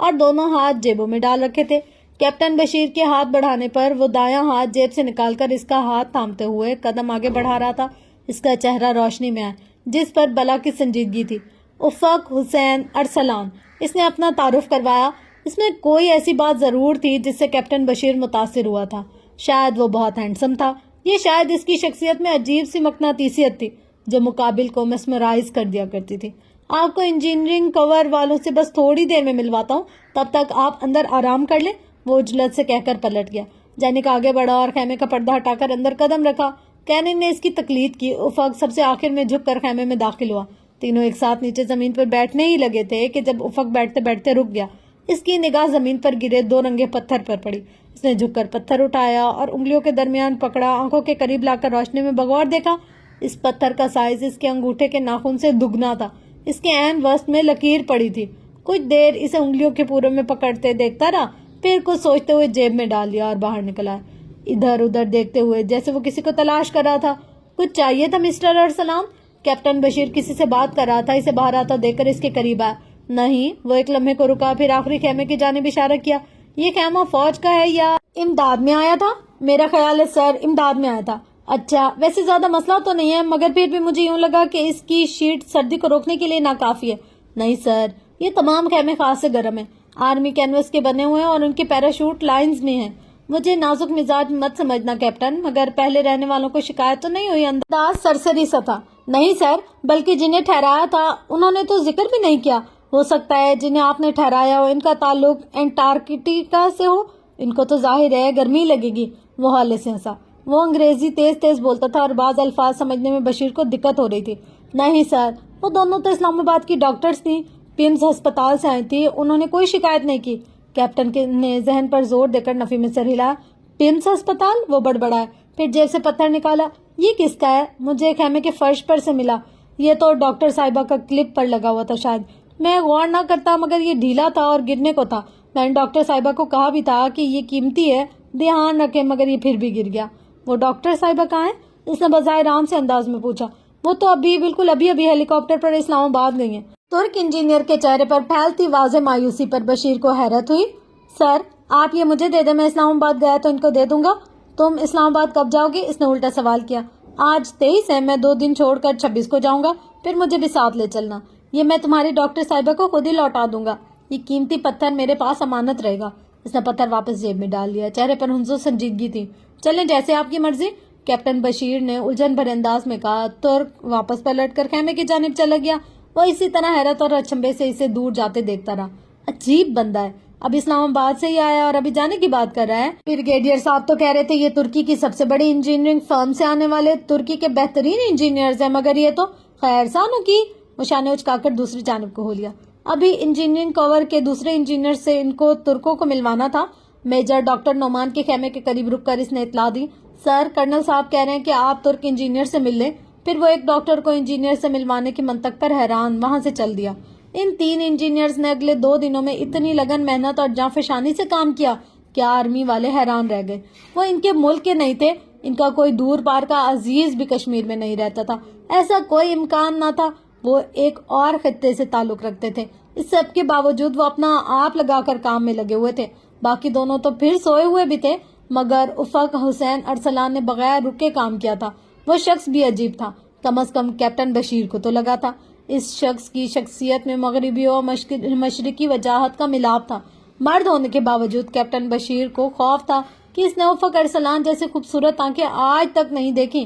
اور دونوں ہاتھ جیبوں میں ڈال رکھے تھے۔ کیپٹن بشیر کے ہاتھ بڑھانے پر وہ دایاں ہاتھ جیب سے نکال کر اس کا ہاتھ تھامتے ہوئے قدم آگے بڑھا رہا تھا۔ اس کا چہرہ روشنی میں آیا جس پر بلا کی سنجیدگی تھی۔ افق حسین ارسلان، اس نے اپنا تعارف کروایا۔ اس میں کوئی ایسی بات ضرور تھی جس سے کیپٹن بشیر متاثر ہوا تھا۔ شاید وہ بہت ہینڈسم تھا، یہ شاید اس کی شخصیت میں عجیب سی مقناطیسیت تھی جو مقابل کو مسمرائز کر دیا کرتی تھی۔ آپ کو انجینئرنگ کور والوں سے بس تھوڑی دیر میں ملواتا ہوں، تب تک آپ اندر آرام کر لیں، وہ اجلت سے کہہ کر پلٹ گیا۔ جینک آگے بڑھا اور خیمے کا پردہ ہٹا کر اندر قدم رکھا۔ کینن نے اس کی تقلید کی۔ افق سب سے آخر میں جھک کر خیمے میں داخل ہوا۔ تینوں ایک ساتھ نیچے زمین پر بیٹھنے ہی لگے تھے کہ جب افق بیٹھتے بیٹھتے رک گیا۔ اس کی نگاہ زمین پر گرے 2 رنگے پتھر پر پڑی۔ اس نے جھک کر پتھر اٹھایا اور انگلیوں کے درمیان پکڑا، آنکھوں کے قریب لا کر روشنی میں بغور دیکھا۔ اس پتھر کا سائز اس کے انگوٹھے کے ناخن سے دگنا تھا۔ اس کے عین وسط میں لکیر پڑی تھی۔ کچھ دیر اسے انگلیوں کے پورے میں پکڑتے دیکھتا رہا، پھر کچھ سوچتے ہوئے جیب میں ڈال لیا اور باہر نکل آیا، ادھر ادھر دیکھتے ہوئے جیسے وہ کسی کو تلاش کر رہا تھا۔ کچھ چاہیے تھا مسٹر ارسلان؟ کیپٹن بشیر کسی سے بات کر رہا تھا، اسے باہر آتا دیکھ کر اس کے قریب آیا۔ نہیں، وہ ایک لمحے کو رکا، پھر آخری خیمے کی جانب اشارہ کیا۔ یہ خیمہ فوج کا ہے یا امداد میں آیا تھا؟ میرا خیال ہے سر، امداد میں آیا تھا۔ اچھا، ویسے زیادہ مسئلہ تو نہیں ہے، مگر پھر بھی مجھے یوں لگا کہ اس کی شیٹ سردی کو روکنے کے لیے ناکافی ہے۔ نہیں سر، یہ تمام خیمے خاص سے گرم ہیں، آرمی کینوس کے بنے ہوئے ہیں اور ان کے پیراشوٹ لائنز میں ہیں۔ مجھے نازک مزاج مت سمجھنا کیپٹن، مگر پہلے رہنے والوں کو شکایت تو نہیں ہوئی؟ انداز سرسری سا تھا۔ نہیں سر، بلکہ جنہیں ٹھہرایا تھا انہوں نے تو ذکر بھی نہیں کیا۔ ہو سکتا ہے جنہیں آپ نے ٹھہرایا ہو ان کا تعلق انٹارکٹیکا سے ہو، ان کو تو ظاہر ہے گرمی لگے گی۔ وہ حالے سے ہنسا۔ وہ انگریزی تیز تیز بولتا تھا اور بعض الفاظ سمجھنے میں بشیر کو دقت ہو رہی تھی۔ نہیں سر، وہ دونوں تو اسلام آباد کی ڈاکٹرز تھیں، پیمز ہسپتال سے آئی تھی، انہوں نے کوئی شکایت نہیں کی۔ کیپٹن نے ذہن پر زور دے کر نفی میں سر ہلایا۔ پیمز ہسپتال؟ وہ بڑبڑایا، پھر جیب سے پتھر نکالا۔ یہ کس کا ہے؟ مجھے خیمے کے فرش پر سے ملا۔ یہ تو ڈاکٹر صاحبہ کا کلپ پر لگا ہوا تھا شاید، میں غور نہ کرتا، مگر یہ ڈھیلا تھا اور گرنے کو تھا۔ میں نے ڈاکٹر صاحبہ کو کہا بھی تھا کہ یہ قیمتی ہے، دھیان رکھے، مگر یہ پھر بھی گر گیا۔ وہ ڈاکٹر صاحبہ کہاں ہیں؟ اس نے بظاہر عام سے انداز میں پوچھا۔ وہ تو ابھی ہیلی کاپٹر پر اسلام آباد گئی ہیں۔ ترک انجینئر کے چہرے پر پھیلتی واضح مایوسی پر بشیر کو حیرت ہوئی۔ سر، آپ یہ مجھے دے دیں، میں اسلام آباد گیا تو ان کو دے دوں گا۔ تم اسلام آباد کب جاؤ گے؟ اس نے الٹا سوال کیا۔ آج 23 ہے، میں 2 دن چھوڑ کر 26 کو جاؤں گا، پھر مجھے بھی ساتھ لے چلنا۔ یہ میں تمہاری ڈاکٹر صاحبہ کو خود ہی لوٹا دوں گا، یہ قیمتی پتھر میرے پاس امانت رہے گا۔ اس نے پتھر واپس جیب میں ڈال لیا، چہرے پر ہنس و سنجیدگی تھی۔ چلیں، جیسے آپ کی مرضی، کیپٹن بشیر نے الجھن بھرے انداز میں کہا۔ ترک واپس پلٹ کر خیمے کی جانب چلا گیا۔ وہ اسی طرح حیرت اور اچنبھے سے اسے دور جاتے دیکھتا رہا۔ عجیب بندہ ہے، اب اسلام آباد سے ہی آیا اور ابھی جانے کی بات کر رہا ہے۔ بریگیڈیئر صاحب تو کہہ رہے تھے یہ ترکی کی سب سے بڑی انجینئرنگ فرم سے آنے والے ترکی کے بہترین انجینئرز ہیں، مگر یہ تو خیر سانو کی۔ وہ شانے اچکا کر دوسری جانب کو ہو لیا۔ ابھی انجینئرنگ کور کے دوسرے انجینئر سے ان کو ترکوں کو ملوانا تھا۔ میجر ڈاکٹر نعمان کے خیمے کے قریب رک کر اس نے اطلاع دی۔ سر، کرنل صاحب کہہ رہے ہیں کہ آپ ترک انجینئر سے مل لیں۔ پھر وہ ایک ڈاکٹر کو انجینئر سے ملوانے کی منطق پر حیران وہاں سے چل دیا۔ ان 3 انجینئرز نے اگلے 2 دنوں میں اتنی لگن، محنت اور جانفشانی سے کام کیا کہ آرمی والے حیران رہ گئے۔ وہ ان کے ملک کے نہیں تھے، ان کا کوئی دور پار کا عزیز بھی کشمیر میں نہیں رہتا تھا، ایسا کوئی امکان نہ تھا۔ وہ ایک اور خطے سے تعلق رکھتے تھے، اس سب کے باوجود وہ اپنا آپ لگا کر کام میں لگے ہوئے تھے۔ باقی دونوں تو پھر سوئے ہوئے بھی تھے، مگر افق حسین ارسلان نے بغیر رکے کام کیا تھا۔ وہ شخص بھی عجیب تھا، کم از کم کیپٹن بشیر کو تو لگا تھا۔ اس شخص کی شخصیت میں مغربی اور مشرقی وجاہت کا ملاپ تھا۔ مرد ہونے کے باوجود کیپٹن بشیر کو خوف تھا کہ اس نے افق ارسلان جیسے خوبصورت آنکھیں آج تک نہیں دیکھی۔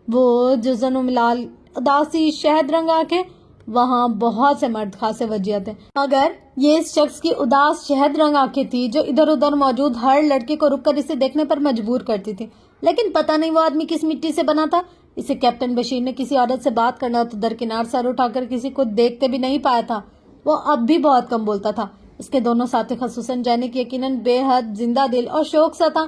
وہ جزن و ملال، اداسی، شہد رنگ آنکھیں، وہاں بہت سے مرد خاصے وجیہت ہیں، مگر یہ اس شخص کی اداس شہد رنگ آنکھیں تھی جو ادھر ادھر موجود ہر لڑکے کو رک کر اسے دیکھنے پر مجبور کرتی تھی۔ لیکن پتہ نہیں وہ آدمی کس مٹی سے بنا تھا۔ اسے کیپٹن بشیر نے کسی عورت سے بات کرنا تو درکنار سر اٹھا کر کسی کو دیکھتے بھی نہیں پایا تھا۔ وہ اب بھی بہت کم بولتا تھا۔ اس کے دونوں ساتھی خصوصاً جینک یقیناً بے حد زندہ دل اور شوق سا تھا۔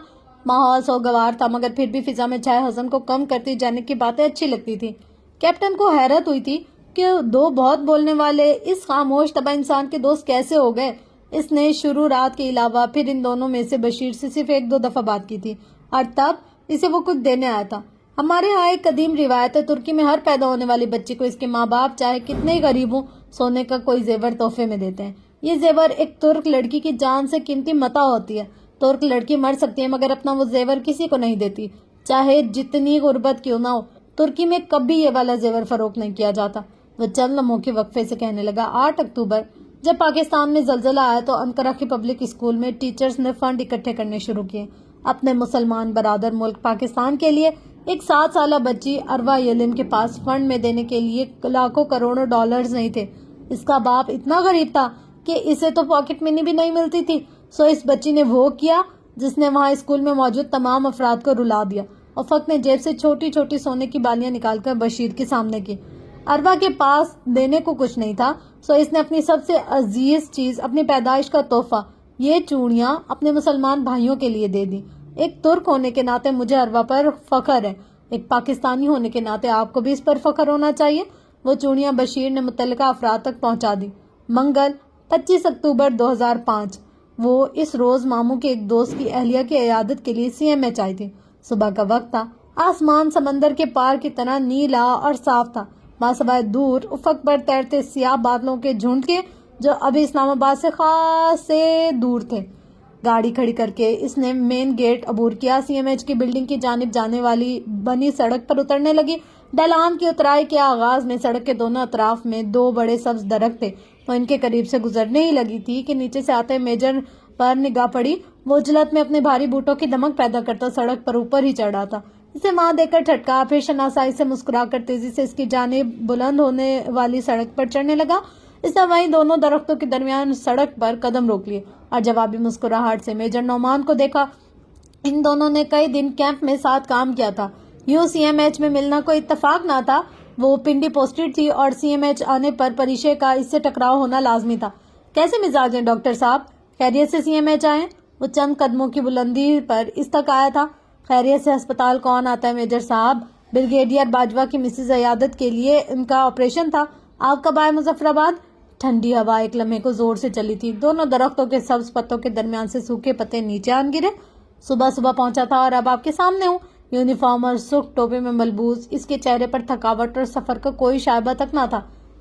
ماحول سوگوار تھا، مگر پھر بھی فضا میں چھائے حزن کو کم کرتی جینک کی باتیں اچھی لگتی تھی۔ کیپٹن کو حیرت ہوئی تھی کہ 2 بہت بولنے والے اس خاموش طبع انسان کے دوست کیسے ہو گئے۔ اس نے شروع رات کے علاوہ پھر ان دونوں میں سے بشیر سے صرف 1-2 دفعہ بات کی تھی، اور تب اسے وہ کچھ دینے آیا تھا۔ ہمارے ہاں ایک قدیم روایت ہے، ترکی میں ہر پیدا ہونے والی بچی کو اس کے ماں باپ چاہے کتنے ہی غریب ہوں، سونے کا کوئی زیور تحفے میں دیتے ہیں۔ یہ زیور ایک ترک لڑکی کی جان سے قیمتی متاع ہوتی ہے. ترک لڑکی مر سکتی ہے مگر اپنا وہ زیور کسی کو نہیں دیتی، چاہے جتنی غربت کیوں نہ ہو. ترکی میں کبھی یہ والا زیور فروخت نہیں کیا جاتا. وہ چند لمحوں کے وقفے سے کہنے لگا. 8 اکتوبر جب پاکستان میں زلزلہ آیا تو انقرہ کے پبلک اسکول میں ٹیچرز نے فنڈ اکٹھے کرنے شروع کیے اپنے مسلمان برادر ملک پاکستان کے لیے. ایک 7 سالہ بچی اروا یلن کے پاس فنڈ میں دینے کے لیے لاکھوں کروڑوں ڈالرز نہیں تھے. اس کا باپ اتنا غریب تھا کہ اسے تو پاکٹ منی بھی نہیں ملتی تھی. سو اس بچی نے وہ کیا جس نے وہاں اسکول میں موجود تمام افراد کو رلا دیا. افق نے جیب سے چھوٹی چھوٹی سونے کی بالیاں نکال کر بشیر کے سامنے کی. اروا کے پاس دینے کو کچھ نہیں تھا، سو اس نے اپنی سب سے عزیز چیز، اپنی پیدائش کا تحفہ، یہ چوڑیاں اپنے مسلمان بھائیوں کے لیے دے دی. ایک ترک ہونے کے ناطے مجھے اروا پر فخر ہے، ایک پاکستانی ہونے کے ناطے آپ کو بھی اس پر فخر ہونا چاہیے. وہ چوڑیاں بشیر نے متعلقہ افراد تک پہنچا دی. منگل 25 اکتوبر 2005 وہ اس روز ماموں کے ایک دوست کی اہلیہ کی عیادت کے لیے CMH آئی تھی. صبح کا وقت تھا. آسمان سمندر کے پار کی طرح نیلا اور صاف تھا، ماسوائے دور افق پر تیرتے سیاہ بادلوں کے جھنڈ کے جو ابھی اسلام آباد سے خاصے دور تھے. گاڑی کھڑی کر کے اس نے مین گیٹ عبور کیا. CMH کی بلڈنگ کی جانب جانے والی بنی سڑک پر اترنے لگی. ڈھلان کی اترائی کے آغاز میں سڑک کے دونوں اطراف میں 2 بڑے سبز درخت تھے. وہ ان کے قریب سے گزرنے ہی لگی تھی کہ نیچے سے آتے میجر پر نگاہ پڑی. وہ اجلت میں اپنے بھاری بوٹوں کی دمک پیدا کرتا سڑک پر اوپر ہی چڑھا تھا. اسے وہاں دیکھ کر ٹھٹکا، پھر شناسائی سے مسکرا کر تیزی سے اس کی جانب بلند ہونے والی سڑک پر چڑھنے لگا. اس نے وہیں دونوں درختوں کے درمیان سڑک پر قدم روک لیے اور جوابی مسکراہٹ سے میجر نعمان کو دیکھا. ان دونوں نے کئی دن کیمپ میں ساتھ کام کیا تھا. یوں CMH میں ملنا کوئی اتفاق نہ تھا. وہ پنڈی پوسٹڈ تھی اور CMH آنے پر پریشے کا اس سے ٹکراؤ ہونا لازمی تھا. کیسے مزاج ہیں ڈاکٹر صاحب؟ خیریت سے CMH آئے؟ وہ چند قدموں کی بلندی پر اس تک آیا تھا. خیریت سے ہسپتال کون آتا ہے میجر صاحب؟ بریگیڈیئر باجوہ کی مسز عیادت کے لیے ان کا آپریشن تھا. آپ کب آئے مظفر آباد؟ ٹھنڈی ہوا ایک لمحے کو زور سے چلی تھی. دونوں درختوں کے سبز پتوں کے درمیان سے سوکھے پتے نیچے آن گرے. صبح پہنچا تھا اور اب آپ کے سامنے ہوں. یونیفارم اور سرخ ٹوپے میں ملبوس اس کے چہرے پر تھکاوٹ اور سفر کا کوئی شائبہ تک نہ تھا.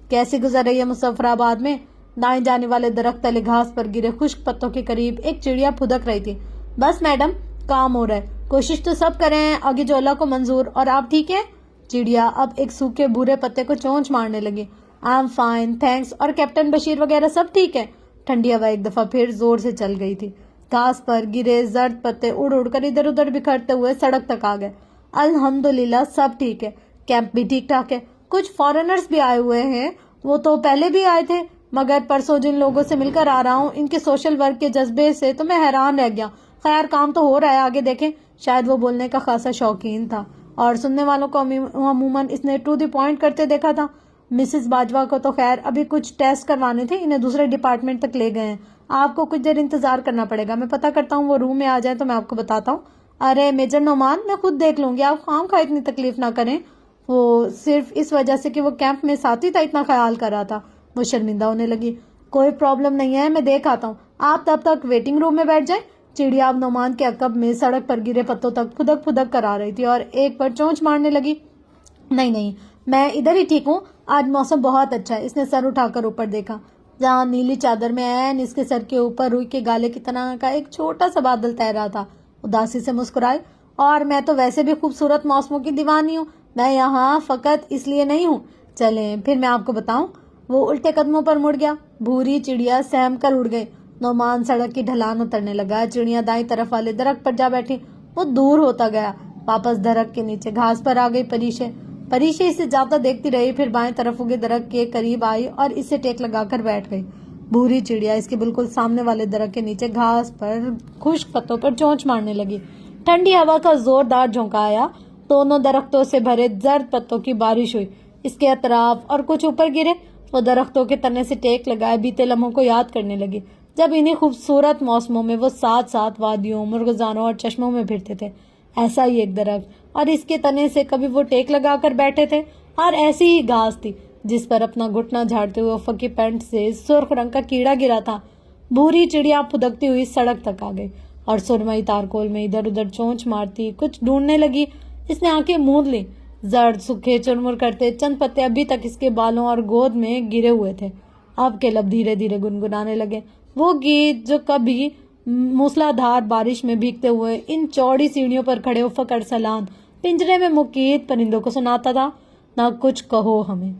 کیسی گزر رہی ہے مظفر آباد میں؟ دائیں جانے والے درخت تلے گھاس پر گرے خشک پتوں کے قریب ایک چڑیا پھدک رہی تھی. بس میڈم، کام ہو رہا ہے. کوشش تو سب کریں ہیں، آگے جو اللہ کو منظور. اور آپ ٹھیک ہیں؟ چڑیا اب ایک سوکھے بھورے پتے کو چونچ مارنے لگی. I am fine thanks. اور کیپٹن بشیر وغیرہ سب ٹھیک ہے؟ ٹھنڈی ہوا ایک دفعہ پھر زور سے چل گئی تھی. گھاس پر گرے زرد پتے اڑ اڑ کر ادھر ادھر بکھرتے ہوئے سڑک تک آ گئے. الحمدللہ سب ٹھیک ہے. کیمپ بھی ٹھیک ٹھاک ہے. کچھ فارنرز بھی آئے ہوئے ہیں. وہ تو پہلے بھی آئے تھے مگر پرسوں جن لوگوں سے مل کر آ رہا ہوں ان کے سوشل ورک کے جذبے سے تو میں حیران رہ گیا. خیر کام تو ہو رہا ہے، آگے دیکھیں. شاید وہ بولنے کا خاصا شوقین تھا اور سننے والوں کو عموماً اس نے ٹو دی پوائنٹ کرتے دیکھا تھا. مسز باجوہ کو تو خیر ابھی کچھ ٹیسٹ کروانے تھے، انہیں دوسرے ڈپارٹمنٹ تک لے گئے ہیں. آپ کو کچھ دیر انتظار کرنا پڑے گا. میں پتہ کرتا ہوں، وہ روم میں آ جائیں تو میں آپ کو بتاتا ہوں. ارے میجر نعمان، میں خود دیکھ لوں گی، آپ خام خواہ اتنی تکلیف نہ کریں. وہ صرف اس وجہ سے کہ وہ کیمپ میں ساتھی تھا اتنا خیال کر رہا تھا. وہ شرمندہ ہونے لگی. کوئی پرابلم نہیں ہے، میں دیکھ آتا ہوں. آپ تب تک ویٹنگ روم میں بیٹھ جائیں. چڑیا اب نعمان کے عقب میں سڑک پر گرے پتوں تک پھدک پھدک کر آ رہی تھی اور ایک پر چونچ مارنے لگی. نہیں میں ادھر ہی ٹھیک ہوں، آج موسم بہت اچھا ہے. اس نے سر اٹھا کر اوپر دیکھا جہاں نیلی چادر میں عین اس کے سر کے اوپر روئی کے گالے کی طرح کا ایک چھوٹا سا بادل تیر رہا تھا. اداسی سے مسکرائی. اور میں تو ویسے بھی خوبصورت موسموں کی دیوانی ہوں، میں یہاں فقط اس لیے نہیں ہوں. چلیں پھر میں آپ کو بتاؤں. وہ الٹے قدموں پر مڑ گیا. بھوری چڑیا سہم کر اڑ گئی. نعمان سڑک کی ڈھلان اترنے لگا. چڑیاں دائیں طرف والے درخت پر جا بیٹھی. وہ دور ہوتا گیا. واپس درخت کے نیچے گھاس پر آ گئی. پریشے اسے جاتا دیکھتی رہی، پھر بائیں طرف اگے درخت کے قریب آئی اور اسے ٹیک لگا کر بیٹھ گئی. بھوری چڑیا اس کے بالکل سامنے والے درخت کے نیچے گھاس پر خشک پتوں پر چونچ مارنے لگی. ٹھنڈی ہوا کا زوردار جھونکا آیا. دونوں درختوں سے بھرے زرد پتوں کی بارش ہوئی اس کے اطراف اور کچھ اوپر گرے. وہ درختوں کے تنے سے ٹیک لگائے بیتے لمحوں کو یاد کرنے لگی جب انہیں خوبصورت موسموں میں وہ ساتھ وادیوں، مرغزانوں اور چشموں میں پھرتے تھے. ایسا ہی ایک درخت اور اس کے تنے سے کبھی وہ ٹیک لگا کر بیٹھے تھے اور ایسی ہی گھاس تھی جس پر اپنا گھٹنا جھاڑتے ہوئے افق کی پینٹ سے سرخ رنگ کا کیڑا گرا تھا. بھوری چڑیا پھدکتی ہوئی سڑک تک آ گئی اور سرمئی تارکول میں ادھر ادھر چونچ مارتی کچھ ڈھونڈنے لگی. اس نے آنکھیں موند لی. زرد سوکھے چرمر کرتے چند پتے ابھی تک اس کے بالوں اور گود میں گرے ہوئے تھے. اب کے لب دھیرے دھیرے گنگنانے لگے وہ گیت جو کبھی موسلادھار بارش میں بھیگتے ہوئے ان چوڑی سیڑھیوں پر کھڑے افق ارسلان پنجرے میں مقید پرندوں کو سناتا تھا. نہ کچھ کہو ہمیں،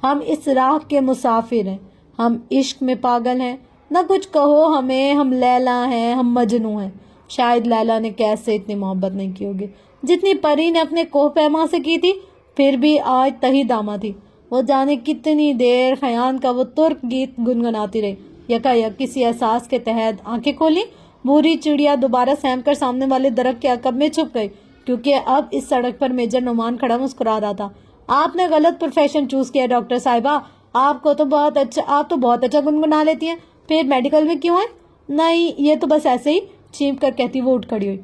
ہم اس راہ کے مسافر ہیں، ہم عشق میں پاگل ہیں. نہ کچھ کہو ہمیں، ہم لیلا ہیں، ہم مجنوں ہیں. شاید لیلا نے کیسے اتنی محبت نہیں کی ہوگی جتنی پری نے اپنے کوہ پیما سے کی تھی. پھر بھی آج تہی داما تھی. وہ جانے کتنی دیر خیان کا وہ ترک گیت گنگناتی رہی. یکایک کسی احساس کے تحت آنکھیں کھولی. بھوری چڑیا دوبارہ سہم کر سامنے والے درخت کے عقب میں چھپ گئی، کیونکہ اب اس سڑک پر میجر نعمان کھڑا مسکرا رہا تھا. آپ نے غلط پروفیشن چوز کیا ڈاکٹر صاحبہ. آپ تو بہت اچھا گنگنا لیتی ہیں. پھر میڈیکل میں کیوں ہیں؟ نہیں، یہ تو بس ایسے ہی، چیخ کر کہتی وہ اٹھ کھڑی ہوئی.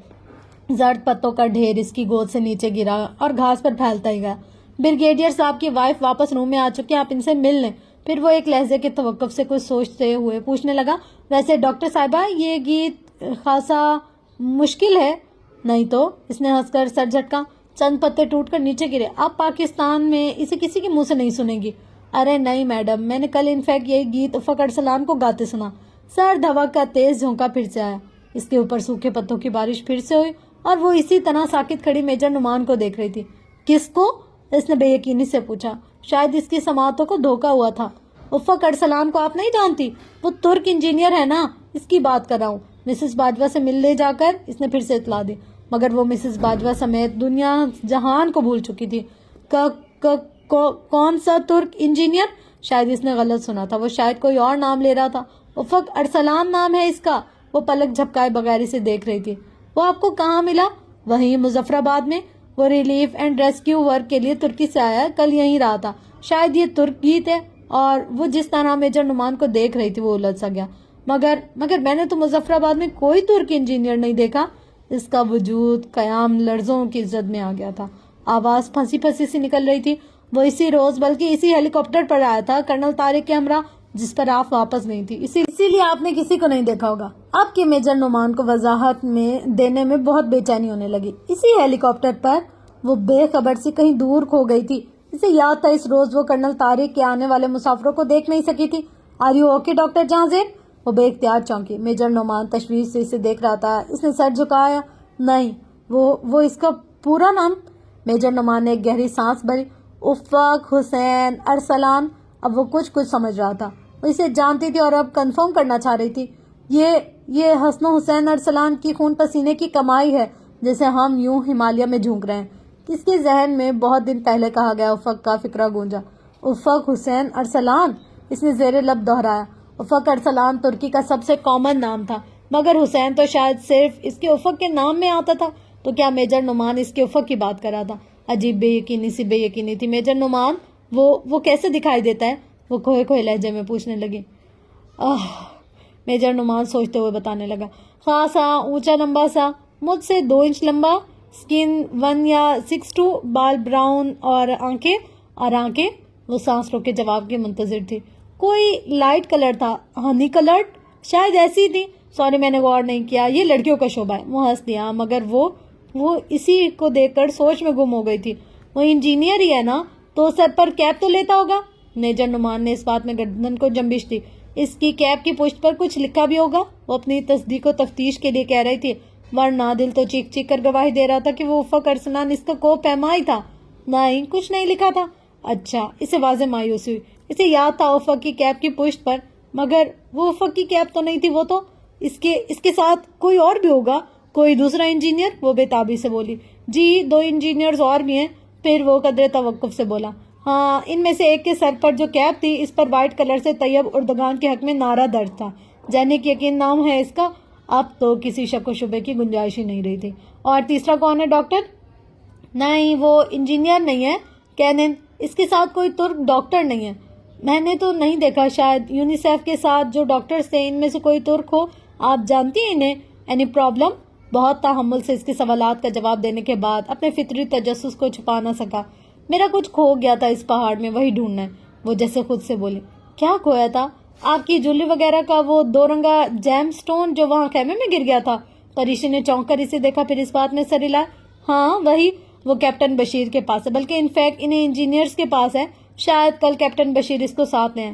زرد پتوں کا ڈھیر اس کی گود سے نیچے گرا اور گھاس پر پھیلتا ہی گیا. بریگیڈیئر صاحب کی وائف واپس روم میں آ چکی، آپ ان سے مل لیں. پھر وہ ایک لہجے کے توقف سے کچھ سوچتے ہوئے پوچھنے لگا، ویسے ڈاکٹر صاحبہ یہ گیت خاصا مشکل ہے؟ نہیں تو، اس نے ہنس کر سر جھٹکا. چند پتے ٹوٹ کر نیچے گرے. آپ پاکستان میں اسے کسی کے منہ سے نہیں سنیں گی. ارے نہیں میڈم، میں نے کل انفیکٹ یہی گیت افق ارسلان کو گاتے سنا. سرد ہوا کا تیز جھونکا پھر سے آیا. اس کے اوپر سوکھے پتوں کی بارش پھر سے ہوئی اور وہ اسی طرح ساکت کھڑی میجر نعمان کو دیکھ رہی تھی. کس کو؟ اس نے بے یقینی سے پوچھا. شاید اس کی سماعتوں کو دھوکا ہوا تھا. افق ارسلان کو آپ نہیں جانتی؟ وہ ترک انجینئر ہے نا، اس کی بات کر رہا ہوں. مسز باجوہ سے مل لے جا کر اس نے پھر سے اطلاع دی، مگر وہ مسز باجوہ سمیت دنیا جہان کو بھول چکی تھی. کون سا ترک انجینئر؟ شاید اس نے غلط سنا تھا، وہ شاید کوئی اور نام لے رہا تھا. افق ارسلان نام ہے اس کا. وہ پلک جھپکائے بغیر اسے دیکھ رہی تھی. وہ آپ کو کہاں ملا؟ وہیں مظفر آباد میں. وہ ریلیف اینڈ ریسکیو ورک کے لیے ترکی سے آیا، کل یہیں رہا تھا. شاید یہ ترک گیت ہے. اور وہ جس طرح میجر نعمان کو دیکھ رہی تھی وہ الجھ سا گیا. مگر میں نے تو مظفر آباد میں کوئی ترک انجینئر نہیں دیکھا. اس کا وجود قیام لرزوں کی زد میں آ گیا تھا. آواز پھنسی پھنسی سی نکل رہی تھی. وہ اسی روز بلکہ اسی ہیلی کاپٹر پر آیا تھا کرنل طارق کے ہمراہ، جس پر آپ واپس گئی تھی. اسی لیے آپ نے کسی کو نہیں دیکھا ہوگا. آپ کے میجر نعمان کو وضاحت میں دینے میں بہت بے چینی ہونے لگی. اسی ہیلی کاپٹر پر وہ بے خبر سے کہیں دور کھو گئی تھی. اسے یاد تھا اس روز وہ کرنل طارق کے آنے والے مسافروں کو دیکھ نہیں سکی تھی. آر یو اوکے ڈاکٹر جہاں زیب؟ وہ بے اختیار چونکی. میجر نعمان تشویش سے اسے دیکھ رہا تھا. اس نے سر جھکایا. نہیں، وہ اس کا پورا نام؟ میجر نعمان نے ایک گہری سانس بھری. افق حسین ارسلان. اب وہ کچھ سمجھ رہا تھا. وہ اسے جانتی تھی اور اب کنفرم کرنا چاہ رہی تھی. یہ حسن و حسین ارسلان کی خون پسینے کی کمائی ہے جسے ہم یوں ہمالیہ میں جھونک رہے ہیں. اس کے ذہن میں بہت دن پہلے کہا گیا افق کا فکرہ گونجا. افق حسین ارسلان، اس نے زیر لب دہرایا. افق ارسلان ترکی کا سب سے کامن نام تھا، مگر حسین تو شاید صرف اس کے افق کے نام میں آتا تھا. تو کیا میجر نعمان اس کے افق کی بات کر رہا تھا؟ عجیب بے یقینی تھی. میجر نعمان وہ کیسے دکھائی دیتا ہے؟ وہ کھوئے لہجے میں پوچھنے لگی. میجر نعمان سوچتے ہوئے بتانے لگا. خاصا اونچا لمبا سا، مجھ سے 2 انچ لمبا، سکن 1 یا 6'2", بال براؤن اور آنکھیں. وہ سانس روکے جواب کے منتظر تھی. کوئی لائٹ کلر تھا، ہنی کلرڈ، شاید ایسی تھی. سوری، میں نے غور نہیں کیا، یہ لڑکیوں کا شعبہ ہے. وہ ہنس دیا. مگر وہ اسی کو دیکھ کر سوچ میں گم ہو گئی تھی. وہ انجینئر ہی ہے نا، تو سر پر کیپ تو لیتا ہوگا. میجر نعمان نے اس بات میں گردن کو جنبش دی. اس کی کیپ کی پشت پر کچھ لکھا بھی ہوگا. وہ اپنی تصدیق و تفتیش کے لیے کہہ رہی تھی، ورنہ دل تو چیخ کر گواہی دے رہا تھا کہ وہ افق ارسلان اس کا کوہ پیما ہی تھا. نہیں، کچھ نہیں لکھا تھا. اچھا. اسے واضح مایوسی ہوئی. اسے یاد تھا افق کی کیپ کی پشت پر، مگر وہ افق کی کیپ تو نہیں تھی. وہ تو اس کے ساتھ کوئی اور بھی ہوگا، کوئی دوسرا انجینئر. وہ بے تابی سے بولی. جی 2 انجینئرز اور بھی ہیں. پھر وہ قدرے توقف سے بولا. ہاں، ان میں سے ایک کے سر پر جو کیپ تھی اس پر وائٹ کلر سے طیب اردگان کے حق میں نعرہ درج تھا. جینک یقین نام ہے اس کا. اب تو کسی شک و شبے کی گنجائش ہی نہیں رہی تھی. اور تیسرا کون ہے ڈاکٹر؟ نہیں، وہ انجینئر نہیں ہے. کینن. اس کے ساتھ کوئی ترک ڈاکٹر نہیں ہے. میں نے تو نہیں دیکھا. شاید یونیسیف کے ساتھ جو ڈاکٹرز تھے ان میں سے کوئی ترک ہو. آپ جانتی ہیں انہیں؟ Any problem? بہت تحمل سے اس کے سوالات کا جواب دینے کے بعد اپنے فطری تجسس کو چھپا نہ سکا. میرا کچھ کھو گیا تھا اس پہاڑ میں، وہی ڈھونڈنا ہے. وہ جیسے خود سے بولی. کیا کھویا تھا؟ آپ کی جولی وغیرہ کا وہ 2 رنگا جیم سٹون جو وہاں خیمے میں گر گیا تھا. پریشی نے چونک کر اسے دیکھا، پھر اس بات میں سر ہلایا. ہاں وہی. وہ کیپٹن بشیر کے پاس ہے، بلکہ انفیکٹ انہیں انجینئرز کے پاس ہے. شاید کل کیپٹن بشیر اس کو ساتھ لیں.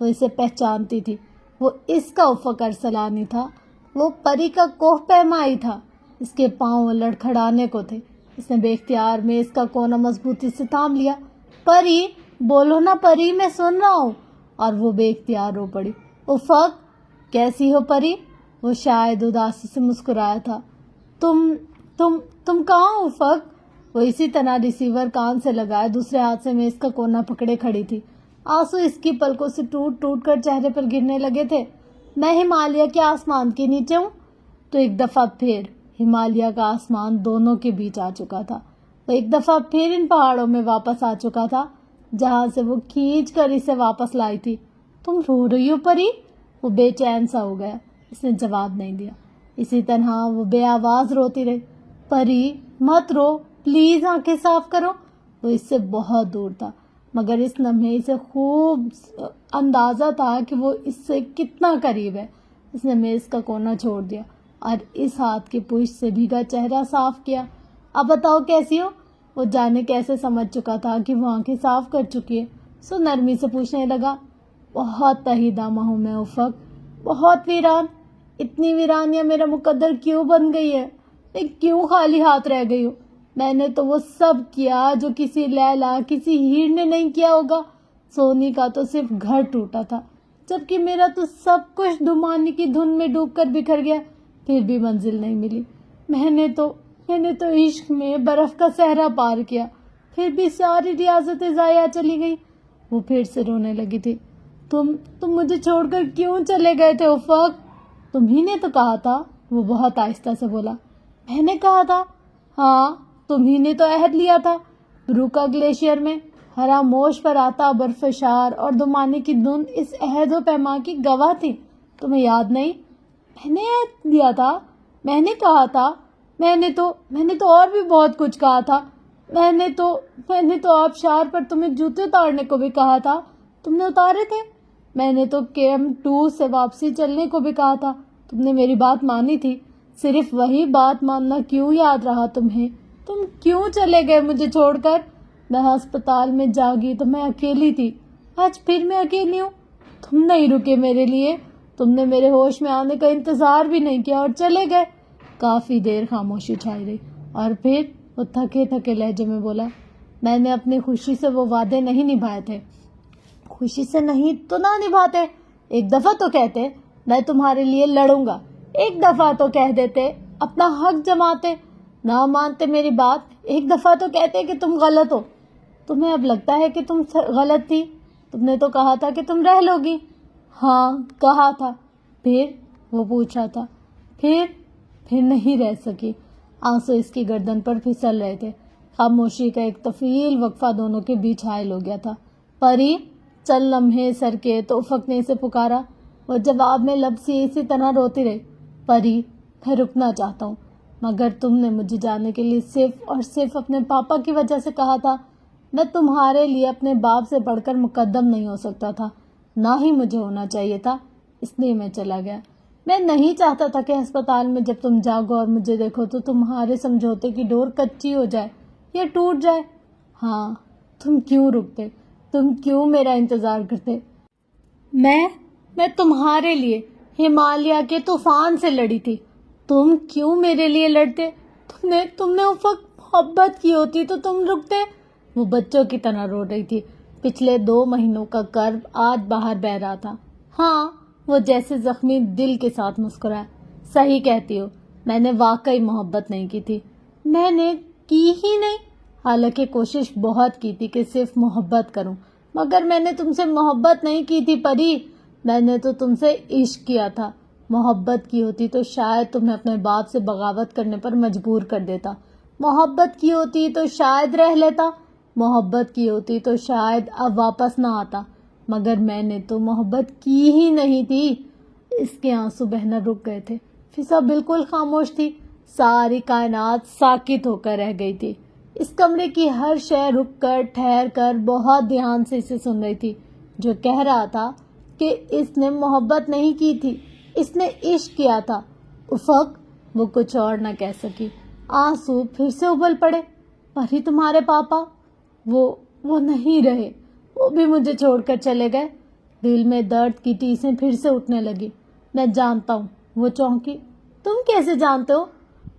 وہ اسے پہچانتی تھی. وہ اس کا افق ارسلانی تھا. وہ پری کا کوہ پیمائی تھا. اس کے پاؤں لڑکھڑانے کو تھے. اس نے بے اختیار میں اس کا کونا مضبوطی سے تھام لیا. پری بولو نا پری، میں سن رہا ہوں. اور وہ بے اختیار رو پڑی. افق کیسی ہو پری؟ وہ شاید اداسی سے مسکرایا تھا. تم کہاں ہو افق؟ وہ اسی طرح ریسیور کان سے لگائے دوسرے ہاتھ سے میز کا کونا پکڑے کھڑی تھی. آنسو اس کی پلکوں سے ٹوٹ ٹوٹ کر چہرے پر گرنے لگے تھے. میں ہمالیہ کے آسمان کے نیچے ہوں. تو ایک دفعہ پھر ہمالیہ کا آسمان دونوں کے بیچ آ چکا تھا. وہ ایک دفعہ پھر ان پہاڑوں میں واپس آ چکا تھا جہاں سے وہ کھینچ کر اسے واپس لائی تھی. تم رو رہی ہو پری؟ وہ بے چین سا ہو گیا. اس نے جواب نہیں دیا. اسی طرح وہ بے آواز روتی رہی. پری مت رو پلیز، آنکھیں صاف کرو. وہ اس سے بہت دور تھا مگر اس لمحے اسے خوب اندازہ تھا کہ وہ اس سے کتنا قریب ہے. اس نے میز کا کونا چھوڑ دیا اور اس ہاتھ کی پشت سے بھیگا چہرہ صاف کیا. اب بتاؤ کیسی ہو؟ وہ جانے کیسے سمجھ چکا تھا کہ وہ آنکھیں صاف کر چکی ہے. سو نرمی سے پوچھنے لگا. بہت تہیدامہ ہوں میں افق، بہت ویران. اتنی ویرانیاں میرا مقدر کیوں بن گئی ہے؟ میں کیوں خالی ہاتھ رہ گئی ہوں؟ میں نے تو وہ سب کیا جو کسی لیلا کسی ہیر نے نہیں کیا ہوگا. سونی کا تو صرف گھر ٹوٹا تھا جبکہ میرا تو سب کچھ دمانی کی دھن میں ڈوب کر بکھر گیا. پھر بھی منزل نہیں ملی. میں نے تو عشق میں برف کا صحرا پار کیا، پھر بھی ساری ریاستیں ضائع چلی گئی. وہ پھر سے رونے لگی تھی. تم مجھے چھوڑ کر کیوں چلے گئے تھے افق؟ تمہیں نے تو کہا تھا. وہ بہت آہستہ سے بولا. میں نے کہا تھا؟ ہاں تمہیں نے تو عہد لیا تھا. روکا گلیشیئر میں ہراموش پر آتا برفشار اور دمانے کی دھند اس عہد و پیما کی گواہ تھی. تمہیں یاد نہیں؟ میں نے عہد لیا تھا، میں نے کہا تھا. میں نے تو اور بھی بہت کچھ کہا تھا. میں نے تو آبشار پر تمہیں جوتے اتارنے کو بھی کہا تھا. تم نے اتارے تھے. میں نے تو کیمپ 2 سے واپسی چلنے کو بھی کہا تھا. تم نے میری بات مانی تھی. صرف وہی بات ماننا کیوں یاد رہا تمہیں؟ تم کیوں چلے گئے مجھے چھوڑ کر؟ میں ہسپتال میں جاگی تو میں اکیلی تھی. آج پھر میں اکیلی ہوں. تم نہیں رکے میرے لیے. تم نے میرے ہوش میں آنے کا انتظار بھی نہیں کیا اور چلے گئے. کافی دیر خاموشی چھائی رہی اور پھر وہ تھکے تھکے لہجے میں بولا. میں نے اپنی خوشی سے وہ وعدے نہیں نبھائے تھے. خوشی سے نہیں تو نہ نبھاتے. ایک دفعہ تو کہتے میں تمہارے لیے لڑوں گا. ایک دفعہ تو کہہ دیتے اپنا حق جماتے. نہ مانتے میری بات. ایک دفعہ تو کہتے کہ تم غلط ہو. تمہیں اب لگتا ہے کہ تم غلط تھی. تم نے تو کہا تھا کہ تم رہ لو گی. ہاں کہا تھا. پھر وہ پوچھ رہا تھا. پھر نہیں رہ سکی. آنسو اس کی گردن پر پھسل رہے تھے. خاموشی کا ایک طویل وقفہ دونوں کے بیچ حائل ہو گیا تھا. پری چل لمحے سر کے تو افق نے اسے پکارا. وہ جواب میں لب سی اسی طرح روتی رہی. پری میں رکنا چاہتا ہوں مگر تم نے مجھے جانے کے لیے صرف اور صرف اپنے پاپا کی وجہ سے کہا تھا. میں تمہارے لیے اپنے باپ سے بڑھ کر مقدم نہیں ہو سکتا تھا، نہ ہی مجھے ہونا چاہیے تھا. اس لیے میں چلا گیا. میں نہیں چاہتا تھا کہ ہسپتال میں جب تم جاگو اور مجھے دیکھو تو تمہارے سمجھوتے کی ڈور کچی ہو جائے یا ٹوٹ جائے. ہاں تم کیوں رکتے؟ تم کیوں میرا انتظار کرتے؟ میں تمہارے لیے ہمالیہ کے طوفان سے لڑی تھی. تم کیوں میرے لیے لڑتے؟ تم نے افق محبت کی ہوتی تو تم رکتے. وہ بچوں کی طرح رو رہی تھی. پچھلے 2 مہینوں کا کرب آج باہر بہ رہا تھا. ہاں وہ جیسے زخمی دل کے ساتھ مسکرایا. صحیح کہتی ہو، میں نے واقعی محبت نہیں کی تھی. میں نے کی ہی نہیں. حالانکہ کوشش بہت کی تھی کہ صرف محبت کروں مگر میں نے تم سے محبت نہیں کی تھی پری. میں نے تو تم سے عشق کیا تھا. محبت کی ہوتی تو شاید تمہیں اپنے باپ سے بغاوت کرنے پر مجبور کر دیتا. محبت کی ہوتی تو شاید رہ لیتا. محبت کی ہوتی تو شاید اب واپس نہ آتا. مگر میں نے تو محبت کی ہی نہیں تھی. اس کے آنسو بہنا رک گئے تھے. فضا بالکل خاموش تھی. ساری کائنات ساکت ہو کر رہ گئی تھی. اس کمرے کی ہر شے رک کر ٹھہر کر بہت دھیان سے اسے سن رہی تھی جو کہہ رہا تھا کہ اس نے محبت نہیں کی تھی، اس نے عشق کیا تھا. افق وہ کچھ اور نہ کہہ سکی. آنسو پھر سے ابل پڑے. پری تمہارے پاپا وہ نہیں رہے. وہ بھی مجھے چھوڑ کر چلے گئے. دل میں درد کی ٹیسیں پھر سے اٹھنے لگی. میں جانتا ہوں. وہ چونکی. تم کیسے جانتے ہو؟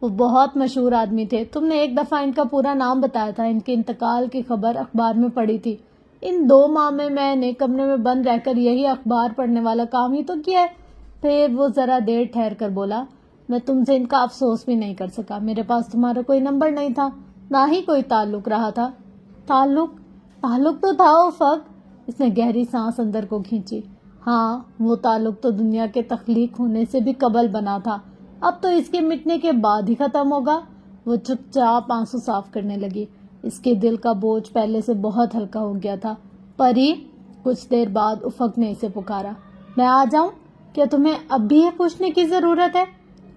وہ بہت مشہور آدمی تھے. تم نے ایک دفعہ ان کا پورا نام بتایا تھا. ان کے انتقال کی خبر اخبار میں پڑھی تھی. ان 2 ماہ میں نے کمرے میں بند رہ کر یہی اخبار پڑھنے والا کام ہی تو کیا ہے. پھر وہ ذرا دیر ٹھہر کر بولا, میں تم سے ان کا افسوس بھی نہیں کر سکا. میرے پاس تمہارا کوئی نمبر نہیں تھا, نہ ہی کوئی تعلق رہا تھا. تعلق تو تھا افق. اس نے گہری سانس اندر کو کھینچی. ہاں, وہ تعلق تو دنیا کے تخلیق ہونے سے بھی قبل بنا تھا. اب تو اس کے مٹنے کے بعد ہی ختم ہوگا. وہ چپ چاپ آنسو صاف کرنے لگی. اس کے دل کا بوجھ پہلے سے بہت ہلکا ہو گیا تھا. پری. کچھ دیر بعد افق نے اسے پکارا. میں آ جاؤں؟ کیا تمہیں اب بھی یہ پوچھنے کی ضرورت ہے؟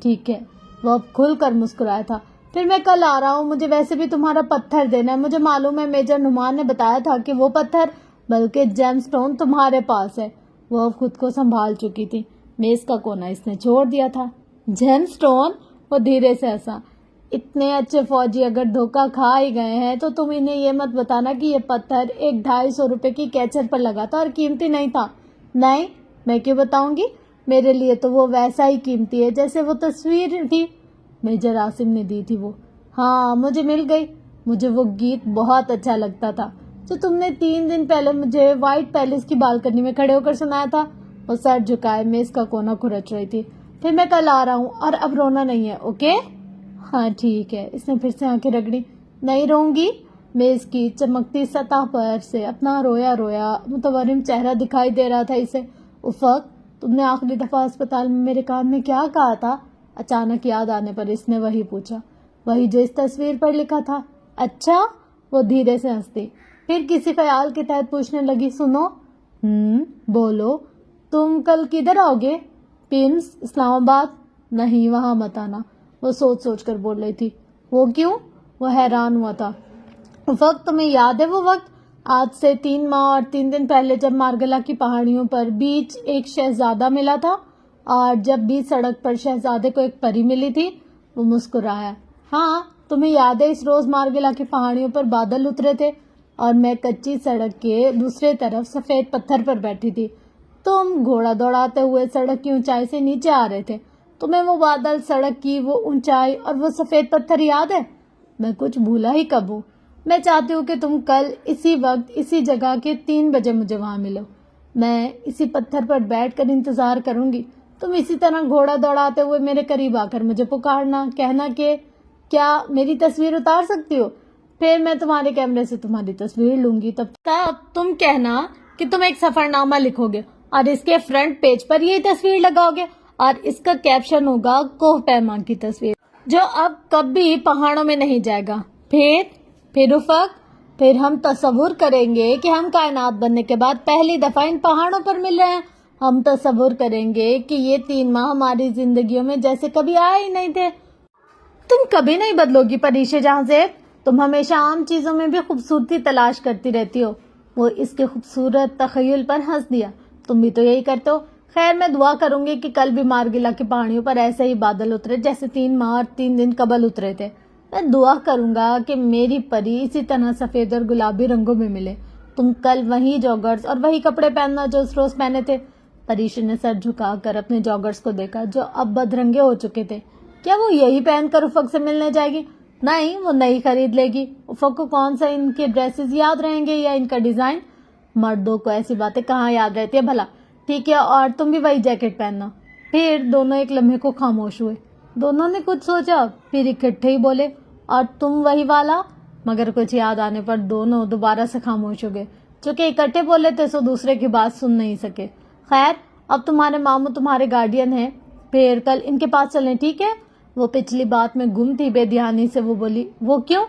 ٹھیک ہے. وہ اب کھل کر مسکرایا تھا. پھر میں کل آ رہا ہوں. مجھے ویسے بھی تمہارا پتھر دینا ہے. مجھے معلوم ہے میجر نعمان نے بتایا تھا کہ وہ پتھر بلکہ جیم سٹون تمہارے پاس ہے. وہ اب خود کو سنبھال چکی تھی. میز کا کونا اس نے چھوڑ دیا تھا. جیم سٹون؟ وہ دھیرے سے ہنسا. اتنے اچھے فوجی اگر دھوکہ کھا ہی گئے ہیں تو تم انہیں یہ مت بتانا کہ یہ پتھر 100-250 روپے کی کیچر پر لگا تھا اور قیمتی نہیں تھا. نہیں, میں کیوں بتاؤں گی؟ میرے لیے تو وہ ویسا ہی قیمتی ہے جیسے وہ تصویر تھی. میجر عاصم نے دی تھی وہ. ہاں, مجھے مل گئی. مجھے وہ گیت بہت اچھا لگتا تھا جو تم نے 3 دن پہلے مجھے وائٹ پیلس کی بالکنی میں کھڑے ہو کر سنایا تھا. وہ سر جھکائے میز کا کونا کھرچ رہی تھی. پھر میں کل آ رہا ہوں اور اب رونا نہیں ہے, اوکے؟ ہاں ٹھیک ہے. اس نے پھر سے آنکھیں رگڑی. نہیں روں گی. میز کی چمکتی سطح پر سے اپنا رویا متورم چہرہ دکھائی دے رہا تھا اسے. افق, تم نے آخری دفعہ اسپتال میں میرے کان میں کیا کہا تھا؟ اچانک یاد آنے پر اس نے وہی پوچھا. وہی جو اس تصویر پر لکھا تھا. اچھا. وہ دھیرے سے ہنستی. پھر کسی خیال کے تحت پوچھنے لگی. سنو. بولو. تم کل کدھر آؤ گے؟ پمس, اسلام آباد. نہیں, وہاں مت آنا. وہ سوچ کر بول رہی تھی. وہ کیوں؟ وہ حیران ہوا تھا. وقت تمہیں یاد ہے وہ وقت آج سے 3 ماہ اور 3 دن پہلے جب مارگلا کی پہاڑیوں پر بیچ ایک شہزادہ ملا تھا اور جب بیچ سڑک پر شہزادے کو ایک پری ملی تھی؟ وہ مسکرایا. ہاں, تمہیں یاد ہے اس روز مارگلا کی پہاڑیوں پر بادل اترے تھے اور میں کچی سڑک کے دوسرے طرف سفید پتھر پر بیٹھی تھی. تم گھوڑا دوڑاتے ہوئے سڑک کی اونچائی سے نیچے آ رہے تھے. تمہیں وہ بادل, سڑک کی وہ اونچائی اور وہ سفید پتھر یاد ہے؟ میں کچھ بھولا ہی کب ہوں. میں چاہتی ہوں کہ تم کل اسی وقت اسی جگہ کے 3 بجے مجھے وہاں ملو. میں اسی پتھر پر بیٹھ کر انتظار کروں گی. تم اسی طرح گھوڑا دوڑاتے ہوئے میرے قریب آ کر مجھے پکارنا, کہنا کہ کیا میری تصویر اتار سکتی ہو؟ پھر میں تمہارے کیمرے سے تمہاری تصویر لوں گی. تب تم کہنا کہ تم ایک سفر نامہ لکھو گے اور اس کے فرنٹ پیج پر یہ تصویر لگاؤ گے اور اس کا کیپشن ہوگا کوہ پیما کی تصویر جو اب کبھی پہاڑوں میں نہیں جائے گا. پھر افق, پھر ہم تصور کریں گے کہ ہم کائنات بننے کے بعد پہلی دفعہ ان پہاڑوں پر مل رہے ہیں. ہم تصور کریں گے کہ یہ 3 ماہ ہماری زندگیوں میں جیسے کبھی آئے ہی نہیں تھے. تم کبھی نہیں بدلو گی پریش جہاں سے. تم ہمیشہ عام چیزوں میں بھی خوبصورتی تلاش کرتی رہتی ہو. وہ اس کے خوبصورت تخیل پر ہنس دیا. تم بھی تو یہی کرتے ہو. خیر, میں دعا کروں گی کہ کل بھی مارگلا کی پہاڑیوں پر ایسے ہی بادل اترے جیسے 3 ماہ اور 3 دن قبل اترے تھے. میں دعا کروں گا کہ میری پری اسی طرح سفید اور گلابی رنگوں میں ملے. تم کل وہی جاگرز اور وہی کپڑے پہننا جو اس روز پہنے تھے. پریش نے سر جھکا کر اپنے جاگرز کو دیکھا جو اب بدرنگے ہو چکے تھے. کیا وہ یہی پہن کر افق سے ملنے جائے گی؟ نہیں, وہ نئی خرید لے گی. افق کو کون سا ان کے ڈریسز یاد رہیں گے یا ان کا ڈیزائن؟ مردوں کو ایسی باتیں کہاں یاد رہتی ہے بھلا. ٹھیک ہے, اور تم بھی وہی جیکٹ پہننا. پھر دونوں ایک لمحے کو خاموش ہوئے. دونوں نے کچھ سوچا, پھر اکٹھے ہی بولے, اور تم وہی والا. مگر کچھ یاد آنے پر دونوں دوبارہ سے خاموش ہو گئے. چونکہ اکٹھے بولے تھے سو دوسرے کی بات سن نہیں سکے. خیر, اب تمہارے ماموں تمہارے گارڈین ہیں. پھر کل ان کے پاس چلیں, ٹھیک ہے؟ وہ پچھلی بات میں گم تھی. بے دھیانی سے وہ بولی. وہ کیوں؟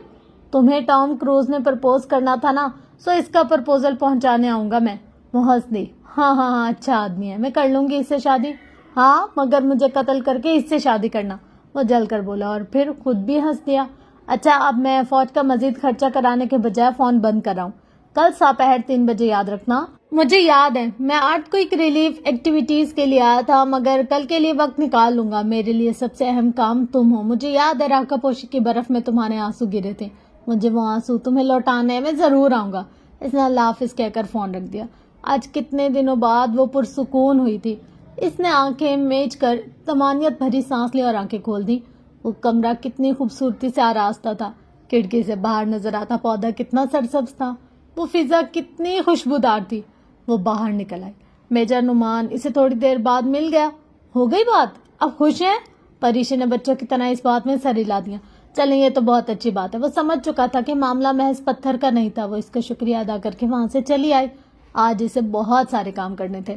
تمہیں ٹام کروز نے پرپوز کرنا تھا نا, سو اس کا پرپوزل پہنچانے آؤں گا میں. وہ ہنس دی. ہاں, اچھا آدمی ہے. میں کر لوں گی اس سے شادی. ہاں, مگر مجھے قتل کر کے اس سے شادی کرنا. وہ جل کر بولا اور پھر خود بھی ہنس دیا. اچھا, اب میں فوج کا مزید خرچہ کرانے کے بجائے فون بند کر رہا ہوں. کل ساپہر 3 بجے یاد رکھنا. مجھے یاد ہے میں آرٹ کوئک ریلیف ایکٹیویٹیز کے لیے آیا تھا, مگر کل کے لیے وقت نکال لوں گا. میرے لیے سب سے اہم کام تم ہو. مجھے یاد ہے راکا پوشی کی برف میں تمہارے آنسو گرے تھے. مجھے وہ آنسو تمہیں لوٹانے میں ضرور آؤں گا. اس نے اللہ حافظ کہہ کر فون رکھ دیا. آج کتنے دنوں بعد وہ پرسکون ہوئی تھی۔ اس نے آنکھیں میچ کر طمانینت بھری سانس لی اور آنکھیں کھول دی۔ وہ کمرہ کتنی خوبصورتی سے آراستہ تھا، کھڑکی سے باہر نظر آتا پودا کتنا سرسبز تھا، وہ فضا کتنی خوشبودار تھی۔ وہ باہر نکل آئی۔ میجر نعمان اسے تھوڑی دیر بعد مل گیا۔ ہو گئی بات؟ اب خوش ہیں؟ پریشی نے بچوں کی طرح اس بات میں سر ہلا دیا۔ چلیں یہ تو بہت اچھی بات ہے۔ وہ سمجھ چکا تھا کہ معاملہ محض پتھر کا نہیں تھا۔ وہ اس کا شکریہ ادا کر کے وہاں سے چلی آئی۔ آج اسے بہت سارے کام کرنے تھے۔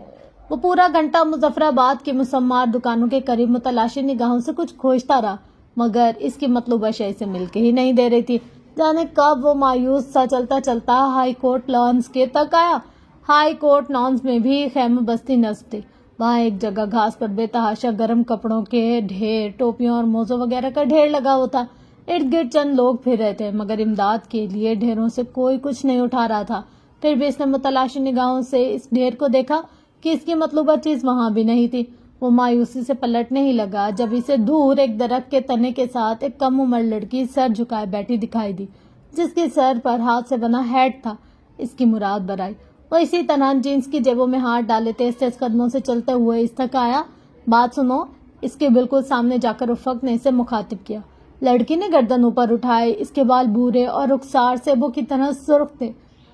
وہ پورا گھنٹہ مظفر آباد کی مسمار دکانوں کے قریب متلاشی نگاہوں سے کچھ کھوجتا رہا، مگر اس کی مطلوبہ شے سے مل کے ہی نہیں دے رہی تھی۔ جانے کب وہ مایوس سا چلتا چلتا ہائی کورٹ لانس کے تک آیا۔ ہائی کورٹ لانس میں بھی خیمہ بستی نصب تھی۔ وہاں ایک جگہ گھاس پر بے تحاشا گرم کپڑوں کے ڈھیر، ٹوپیوں اور موزوں وغیرہ کا ڈھیر لگا ہوا تھا۔ ارد گرد چند لوگ پھر رہے تھے، مگر امداد کے لیے ڈھیروں سے کوئی کچھ نہیں اٹھا رہا تھا۔ پھر بھی اس نے متلاشی نگاہوں سے اس ڈھیر کو دیکھا کہ اس کی مطلوبہ چیز وہاں بھی نہیں تھی۔ وہ مایوسی سے پلٹنے ہی لگا جب اسے دور ایک درخت کے تنے کے ساتھ ایک کم عمر لڑکی سر جھکائے بیٹھی دکھائی دی، جس کے سر پر ہاتھ سے بنا ہیٹ تھا۔ اس کی مراد برائی۔ وہ اسی طرح جینس کی جیبوں میں ہاتھ ڈالے تیز تیز قدموں سے چلتے ہوئے اس تک آیا۔ بات سنو، اس کے بالکل سامنے جا کر افق نے اسے مخاطب کیا۔ لڑکی نے گردن اوپر اٹھائی۔ اس کے بال بھورے اور رخسار سیبوں کی طرح سرخ تھے۔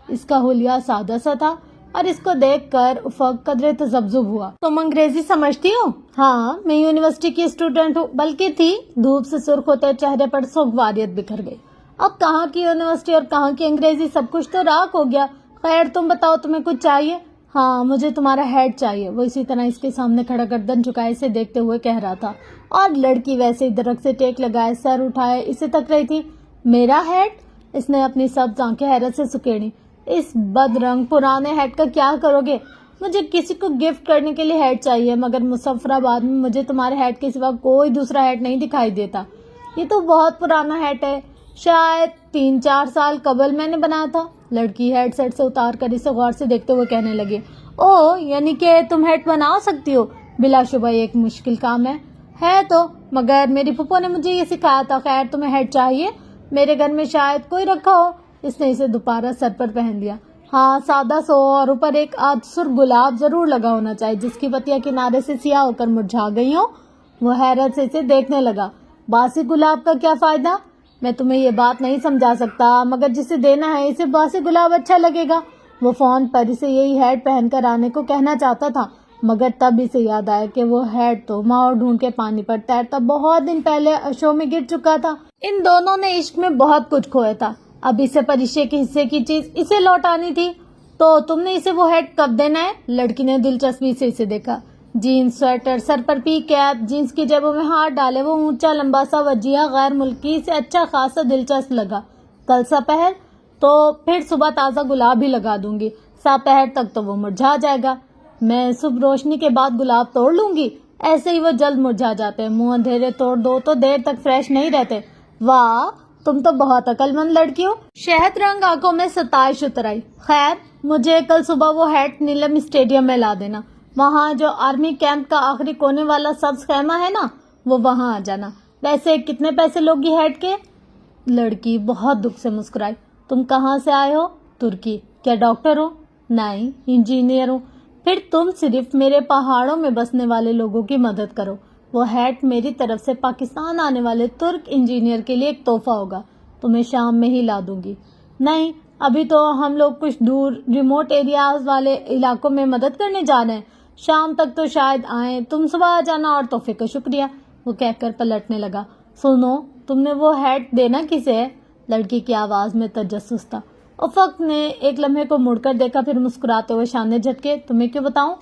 اس کا حلیہ سادہ سا تھا اور اس کو دیکھ کر افق قدرے تذبذب ہوا۔ تم انگریزی سمجھتی ہو؟ ہاں، میں یونیورسٹی کی اسٹوڈنٹ ہوں، بلکہ تھی۔ دھوپ سے سرخ ہوتے چہرے پر سوگواریت بکھر گئی۔ اب کہاں کی یونیورسٹی اور کہاں کی انگریزی، سب کچھ تو راکھ ہو گیا۔ خیر تم بتاؤ، تمہیں کچھ چاہیے؟ ہاں، مجھے تمہارا ہیڈ چاہیے۔ وہ اسی طرح اس کے سامنے کھڑا گردن جھکائے سے دیکھتے ہوئے کہہ رہا تھا، اور لڑکی ویسے ہی درخت سے ٹیک لگائے سر اٹھائے اسے تک رہی تھی۔ میرا ہیڈ؟ اس نے اپنی سبز آنکھیں حیرت سے سکیڑی۔ اس بد رنگ پرانے ہیڈ کا کیا کرو گے؟ مجھے کسی کو گفٹ کرنے کے لیے ہیڈ چاہیے، مگر مظفر آباد میں مجھے تمہارے ہیڈ کے سوا کوئی دوسرا ہیڈ نہیں دکھائی دیتا۔ یہ تو بہت پرانا ہیڈ ہے، شاید 3-4 سال قبل میں نے بنایا تھا۔ لڑکی ہیڈ سیٹ سے اتار کر اسے غور سے دیکھتے ہوئے کہنے لگی، او یعنی کہ تم ہیڈ بنا سکتی ہو؟ بلا شبہ یہ ایک مشکل کام ہے تو، مگر میری پھپھو نے مجھے یہ سکھایا تھا۔ خیر تمہیں ہیڈ چاہیے؟ میرے گھر میں شاید کوئی رکھا ہو۔ اس نے اسے دوبارہ سر پر پہن لیا۔ ہاں، سادہ سو، اور اوپر ایک آدسر گلاب ضرور لگا ہونا چاہیے جس کی پتیاں کنارے سے سیاہ ہو کر مرجھا گئی ہوں۔ وہ حیرت سے اسے دیکھنے لگا۔ باسی گلاب کا کیا فائدہ؟ میں تمہیں یہ بات نہیں سمجھا سکتا، مگر جسے دینا ہے اسے باسی گلاب اچھا لگے گا۔ وہ فون پر اسے یہی ہیڈ پہن کر آنے کو کہنا چاہتا تھا، مگر تب اسے یاد آیا کہ وہ ہیڈ تو ماؤ ڈھونڈ کے پانی پر تیرتا بہت دن پہلے اشو میں گر چکا تھا۔ ان دونوں نے عشق میں بہت کچھ کھویا تھا، اب اسے پریشے کے حصے کی چیز اسے لوٹانی تھی۔ تو تم نے اسے وہ ہیڈ کب دینا ہے؟ لڑکی نے دلچسپی سے اسے دیکھا۔ جینس، سویٹر، سر پر پی کیپ، جینس کی جیبوں میں ہاتھ ڈالے وہ اونچا لمبا سا وجیہہ غیر ملکی سے اچھا خاصا دلچسپ لگا۔ کل سا پہر تو پھر صبح تازہ گلاب ہی لگا دوں گی، سا پہر تک تو وہ مرجھا جائے گا۔ میں صبح روشنی کے بعد گلاب توڑ لوں گی، ایسے ہی وہ جلد مرجھا جاتے ہیں، منہ اندھیرے توڑ دو تو دیر تک فریش نہیں رہتے۔ واہ، تم تو بہت عقل مند لڑکی ہو۔ شہد رنگ آنکھوں میں ستائش اتر آئی۔ خیر مجھے کل صبح وہ ہیڈ نیلم اسٹیڈیم میں لا دینا، وہاں جو آرمی کیمپ کا آخری کونے والا سبز خیمہ ہے نا، وہ وہاں آ جانا۔ ویسے کتنے پیسے لوگی ہیڈ کے؟ لڑکی بہت دکھ سے مسکرائی۔ تم کہاں سے آئے ہو؟ ترکی۔ کیا ڈاکٹر ہو؟ نہیں، انجینئر ہوں۔ پھر تم صرف میرے پہاڑوں میں بسنے والے لوگوں کی مدد کرو۔ وہ ہیٹ میری طرف سے پاکستان آنے والے ترک انجینئر کے لیے ایک تحفہ ہوگا، تمہیں شام میں ہی لا دوں گی۔ نہیں، ابھی تو ہم لوگ کچھ دور ریموٹ ایریاز والے علاقوں میں مدد کرنے جا رہے ہیں، شام تک تو شاید آئیں، تم صبح آ جانا اور تحفے کا شکریہ۔ وہ کہہ کر پلٹنے لگا۔ سنو، تم نے وہ ہیٹ دینا کسے ہے؟ لڑکی کی آواز میں تجسس تھا۔ افق نے ایک لمحے کو مڑ کر دیکھا، پھر مسکراتے ہوئے شانے جھٹکے۔ تمہیں کیوں بتاؤں؟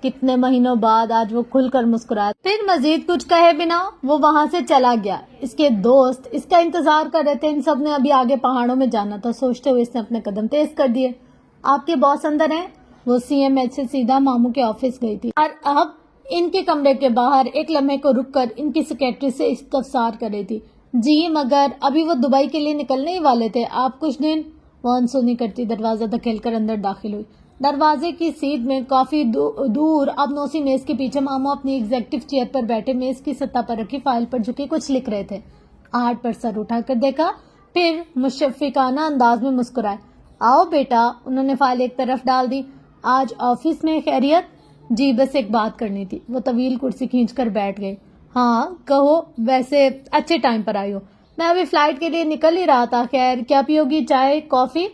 کتنے مہینوں بعد آج وہ کھل کر مسکرایا۔ پھر مزید کچھ کہے بنا وہ وہاں سے چلا گیا۔ اس کے دوست اس کا انتظار کر رہے تھے۔ ان سب نے ابھی آگے پہاڑوں میں جانا تھا۔ سوچتے ہوئے اس نے اپنے قدم تیز کر دیے۔ آپ کے باس اندر ہیں؟ وہ سی ایم ایچ سے سیدھا ماموں کے آفس گئی تھی اور اب ان کے کمرے کے باہر ایک لمحے کو رک کر ان کی سیکرٹری سے استفسار کر رہی تھی۔ جی، مگر ابھی وہ دبئی کے لیے نکلنے ہی والے تھے، آپ کچھ دن؟ وہ انسونی کرتی دروازہ دھکیل کر اندر داخل ہوئی۔ دروازے کی سیدھ میں کافی دور اب نوسی میز کے پیچھے ماموں اپنی ایگزیکٹو چیئر پر بیٹھے میز کی سطح پر رکھی فائل پر جھکے کچھ لکھ رہے تھے۔ آہٹ پر سر اٹھا کر دیکھا، پھر مشفقانہ انداز میں مسکرائے۔ آؤ بیٹا، انہوں نے فائل ایک طرف ڈال دی۔ آج آفس میں خیریت؟ جی بس ایک بات کرنی تھی. وہ طویل کرسی کھینچ کر بیٹھ گئے. ہاں کہو. ویسے اچھے ٹائم پر آئی ہو. میں ابھی فلائٹ کے لیے نکل ہی رہا تھا. خیر کیا پیو گی؟ چائے کافی؟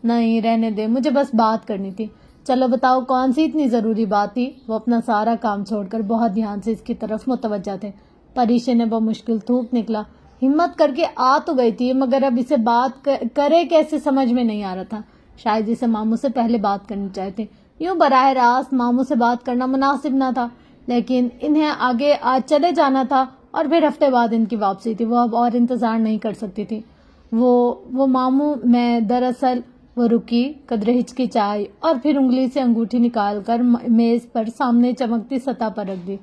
نہیں رہنے دے, مجھے بس بات کرنی تھی. چلو بتاؤ کون سی اتنی ضروری بات تھی؟ وہ اپنا سارا کام چھوڑ کر بہت دھیان سے اس کی طرف متوجہ تھے. پریشے نے بمشکل تھوک نکلا. ہمت کر کے آ تو گئی تھی مگر اب اسے بات کرے کیسے سمجھ میں نہیں آ رہا تھا. شاید اسے ماموں سے پہلے بات کرنی چاہتے. یوں براہ راست ماموں سے بات کرنا مناسب نہ تھا, لیکن انہیں آگے آج چلے جانا تھا اور پھر ہفتے بعد ان کی واپسی تھی. وہ اب اور انتظار نہیں کر سکتی تھی. وہ ماموں میں دراصل. وہ رکی, قدرے ہچکچائی اور پھر انگلی سے انگوٹھی نکال کر میز پر سامنے چمکتی سطح پر رکھ دی.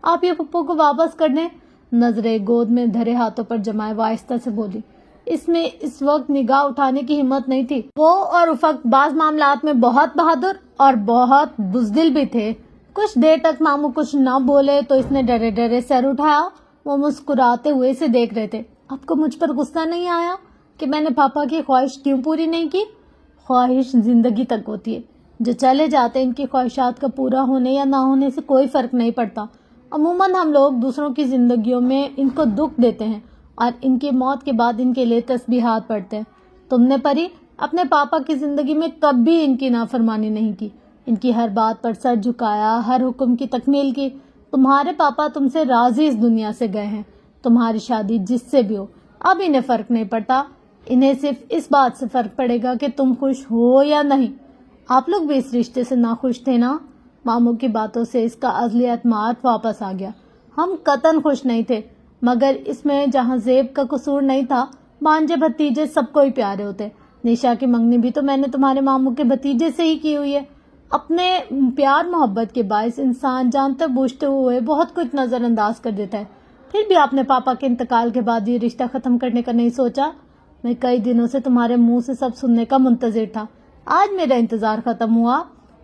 آپ یہ پپو کو واپس کر دیں. نظریں گود میں دھرے ہاتھوں پر جمائے وہ آہستہ سے بولی. اس میں اس وقت نگاہ اٹھانے کی ہمت نہیں تھی. وہ اور افق بعض معاملات میں بہت بہادر اور بہت بزدل بھی تھے. کچھ دیر تک ماموں کچھ نہ بولے تو اس نے ڈرے ڈرے سر اٹھایا. وہ مسکراتے ہوئے اسے دیکھ رہے تھے. آپ کو مجھ پر غصہ نہیں آیا کہ میں نے پاپا کی خواہش کیوں پوری نہیں کی؟ خواہش زندگی تک ہوتی ہے. جو چلے جاتے ان کی خواہشات کا پورا ہونے یا نہ ہونے سے کوئی فرق نہیں پڑتا. عموماً ہم لوگ دوسروں کی زندگیوں میں ان کو دکھ دیتے ہیں اور ان کی موت کے بعد ان کے لیے تسبیحات پڑھتے ہیں. تم نے پری اپنے پاپا کی زندگی میں کبھی ان کی نافرمانی نہیں کی. ان کی ہر بات پر سر جھکایا, ہر حکم کی تکمیل کی. تمہارے پاپا تم سے راضی اس دنیا سے گئے ہیں. تمہاری شادی جس سے بھی ہو اب انہیں فرق نہیں پڑتا. انہیں صرف اس بات سے فرق پڑے گا کہ تم خوش ہو یا نہیں. آپ لوگ بھی اس رشتے سے ناخوش تھے نا؟ ماموں کی باتوں سے اس کا عزلی اعتماد واپس آ گیا. ہم قطعاً خوش نہیں تھے, مگر اس میں جہاں زیب کا قصور نہیں تھا, بھانجے بھتیجے سب کو ہی پیارے ہوتے. نشا کی منگنی بھی تو میں نے تمہارے ماموں کے بھتیجے سے ہی کی ہوئی ہے. اپنے پیار محبت کے باعث انسان جانتے بوجھتے ہوئے بہت کچھ نظر انداز کر دیتا ہے. پھر بھی آپ نے پاپا کے انتقال کے بعد یہ رشتہ ختم کرنے کا نہیں سوچا؟ میں کئی دنوں سے تمہارے منہ سے سب سننے کا منتظر تھا. آج میرا انتظار ختم ہوا.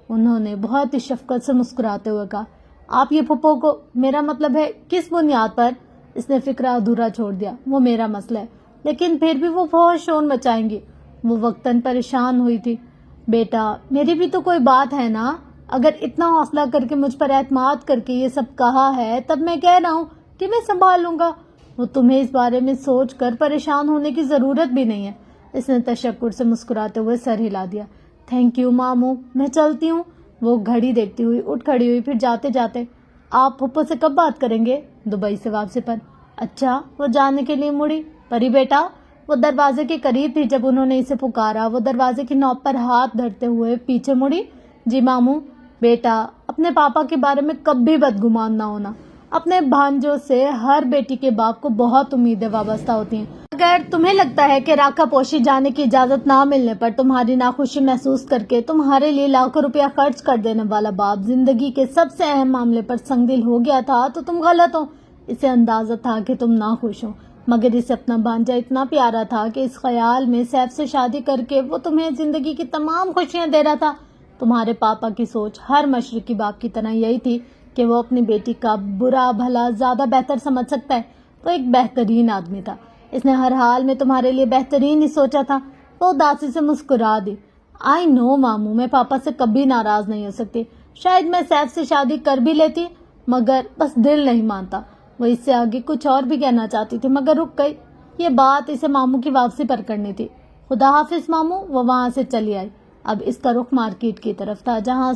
انہوں نے بہت ہی شفقت سے مسکراتے ہوئے کہا. آپ یہ پھپھو کو, میرا مطلب ہے کس بنیاد پر؟ اس نے فکرہ ادھورا چھوڑ دیا. وہ میرا مسئلہ ہے, لیکن پھر بھی وہ بہت شور مچائیں گی. وہ وقتاً پریشان ہوئی تھی. بیٹا میری بھی تو کوئی بات ہے نا. اگر اتنا حوصلہ کر کے مجھ پر اعتماد کر کے یہ سب کہا ہے تب میں کہہ رہا ہوں کہ میں سنبھال لوں گا. وہ تمہیں اس بارے میں سوچ کر پریشان ہونے کی ضرورت بھی نہیں ہے. اس نے تشکر سے مسکراتے ہوئے سر ہلا دیا. تھینک یو ماموں, میں چلتی ہوں. وہ گھڑی دیکھتی ہوئی اٹھ کھڑی ہوئی. پھر جاتے جاتے, آپ پھپھو سے کب بات کریں گے؟ دبئی سے واپسی پر. اچھا. وہ جانے کے لیے مڑی. پری بیٹا. وہ دروازے کے قریب تھی جب انہوں نے اسے پکارا. وہ دروازے کی نوب پر ہاتھ دھرتے ہوئے پیچھے مڑی. جی ماموں. بیٹا اپنے پاپا کے بارے میں کبھی بدگمان نہ ہونا. اپنے بھانجوں سے ہر بیٹی کے باپ کو بہت امیدیں وابستہ ہوتی ہیں. اگر تمہیں لگتا ہے کہ راکھا پوشی جانے کی اجازت نہ ملنے پر تمہاری ناخوشی محسوس کر کے تمہارے لیے لاکھوں روپیہ خرچ کر دینے والا باپ زندگی کے سب سے اہم معاملے پر سنگ دل ہو گیا تھا تو تم غلط ہو. اسے اندازہ تھا کہ تم ناخوش ہو, مگر اسے اپنا بھانجا اتنا پیارا تھا کہ اس خیال میں سیف سے شادی کر کے وہ تمہیں زندگی کی تمام خوشیاں دے رہا تھا. تمہارے پاپا کی سوچ ہر مشرقی باپ کی طرح یہی تھی کہ وہ اپنی بیٹی کا برا بھلا زیادہ بہتر سمجھ سکتا ہے. وہ ایک بہترین آدمی تھا. اس نے ہر حال میں تمہارے لیے بہترین ہی سوچا تھا. وہ اداسی سے مسکرا دی. آئی نو ماموں, میں پاپا سے کبھی ناراض نہیں ہو سکتی. شاید میں سیف سے شادی کر بھی لیتی, مگر بس دل نہیں مانتا. وہ اس سے آگے کچھ اور بھی کہنا چاہتی تھی مگر رک گئی. یہ بات اسے ماموں کی واپسی پر کرنی تھی. خدا حافظ ماموں. وہ وہاں سے چلی آئی. اب اس کا رخ مارکیٹ کی طرف تھا جہاں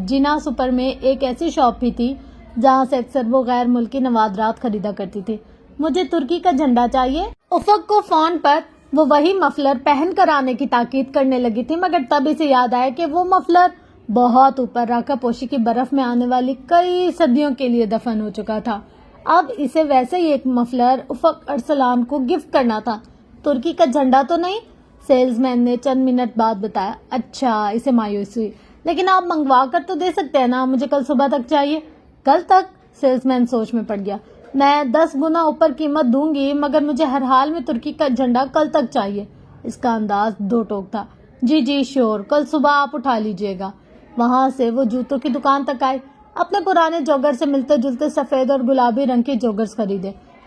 جنا سپر میں ایک ایسی شاپ بھی تھی جہاں سے اکثر وہ غیر ملکی نوادرات خریدا کرتی تھی. مجھے ترکی کا جھنڈا چاہیے. افق کو فون پر وہ وہی مفلر پہن کر آنے کی تاکید کرنے لگی تھی, مگر تب اسے یاد آیا کہ وہ مفلر بہت اوپر راکھا پوشی کی برف میں آنے والی کئی صدیوں کے لیے دفن ہو چکا تھا. اب اسے ویسے ہی ایک مفلر افق ارسلان کو گفٹ کرنا تھا. ترکی کا جھنڈا تو نہیں؟ سیلز مین نے چند منٹ بعد بتایا. اچھا. اسے مایوسی ہوئی. لیکن آپ منگوا کر تو دے سکتے ہیں نا, مجھے کل صبح تک چاہیے. کل تک؟ سیلز مین سوچ میں پڑ گیا. میں 10 گنا اوپر قیمت دوں گی مگر مجھے ہر حال میں ترکی کا جھنڈا کل تک چاہیے. اس کا انداز دو ٹوک تھا. جی جی شیور, کل صبح آپ اٹھا لیجئے گا. وہاں سے وہ جوتوں کی دکان تک آئے. اپنے پرانے جوگر سے ملتے جلتے سفید اور گلابی رنگ کے جوگرز خریدے.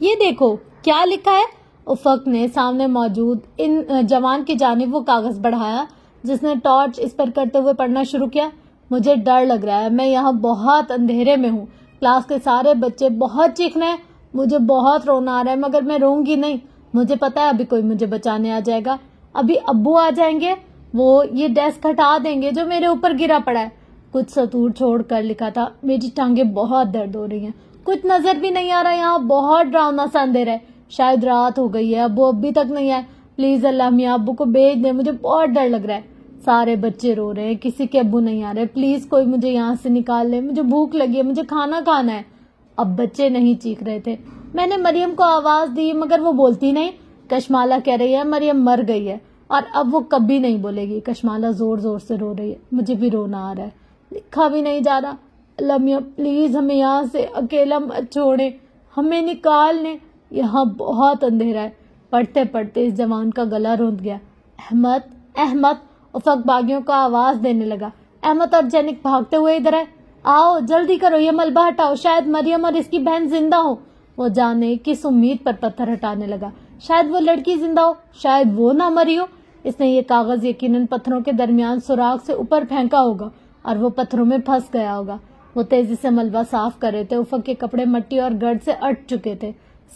یہ دیکھو کیا لکھا ہے۔ افق نے سامنے موجود ان جوان کی جانب وہ کاغذ بڑھایا جس نے ٹارچ اس پر کرتے ہوئے پڑھنا شروع کیا۔ مجھے ڈر لگ رہا ہے، میں یہاں بہت اندھیرے میں ہوں، کلاس کے سارے بچے بہت چیخ رہے ہیں، مجھے بہت رونا آ رہا ہے، مگر میں روں گی نہیں، مجھے پتا ہے ابھی کوئی مجھے بچانے آ جائے گا، ابھی ابو آ جائیں گے، وہ یہ ڈیسک ہٹا دیں گے جو میرے اوپر گرا پڑا ہے۔ کچھ سطور چھوڑ کر لکھا تھا، میری ٹانگیں بہت درد ہو رہی ہیں، کچھ نظر بھی نہیں آ رہا، یہاں بہت ڈراؤنا سا اندھیرا ہے، شاید رات ہو گئی ہے، ابو ابھی تک نہیں آئے، پلیز اللہ میاں ابو کو بھیج دیں، مجھے بہت ڈر لگ رہا ہے۔ سارے بچے رو رہے ہیں، کسی کے ابو نہیں آ رہے، پلیز کوئی مجھے یہاں سے نکال لے، مجھے بھوک لگی ہے، مجھے کھانا کھانا ہے۔ اب بچے نہیں چیخ رہے تھے، میں نے مریم کو آواز دی مگر وہ بولتی نہیں۔ کشمالہ کہہ رہی ہے مریم مر گئی ہے اور اب وہ کبھی نہیں بولے گی۔ کشمالہ زور زور سے رو رہی ہے، مجھے بھی رونا آ رہا ہے، لکھا بھی نہیں جا رہا۔ اللہ میاں پلیز ہمیں یہاں سے اکیلا مت چھوڑیں، ہمیں نکال لیں، یہاں بہت اندھیرا ہے۔ پڑھتے پڑھتے اس جوان کا گلا روند گیا۔ احمد احمد، افق باغیوں کا آواز دینے لگا۔ احمد اور جینک بھاگتے ہوئے ادھر آئے۔ آؤ جلدی کرو، یہ ملبہ ہٹاؤ، شاید مریم اور اس کی بہن زندہ ہو۔ وہ جانے کس امید پر پتھر ہٹانے لگا، شاید وہ لڑکی زندہ ہو، شاید وہ نہ مری ہو۔ اس نے یہ کاغذ یقیناً پتھروں کے درمیان سوراخ سے اوپر پھینکا ہوگا اور وہ پتھروں میں پھنس گیا ہوگا۔ وہ تیزی سے ملبہ صاف کر رہے تھے، افق کے کپڑے مٹی اور گرد سے اٹ چکے تھے،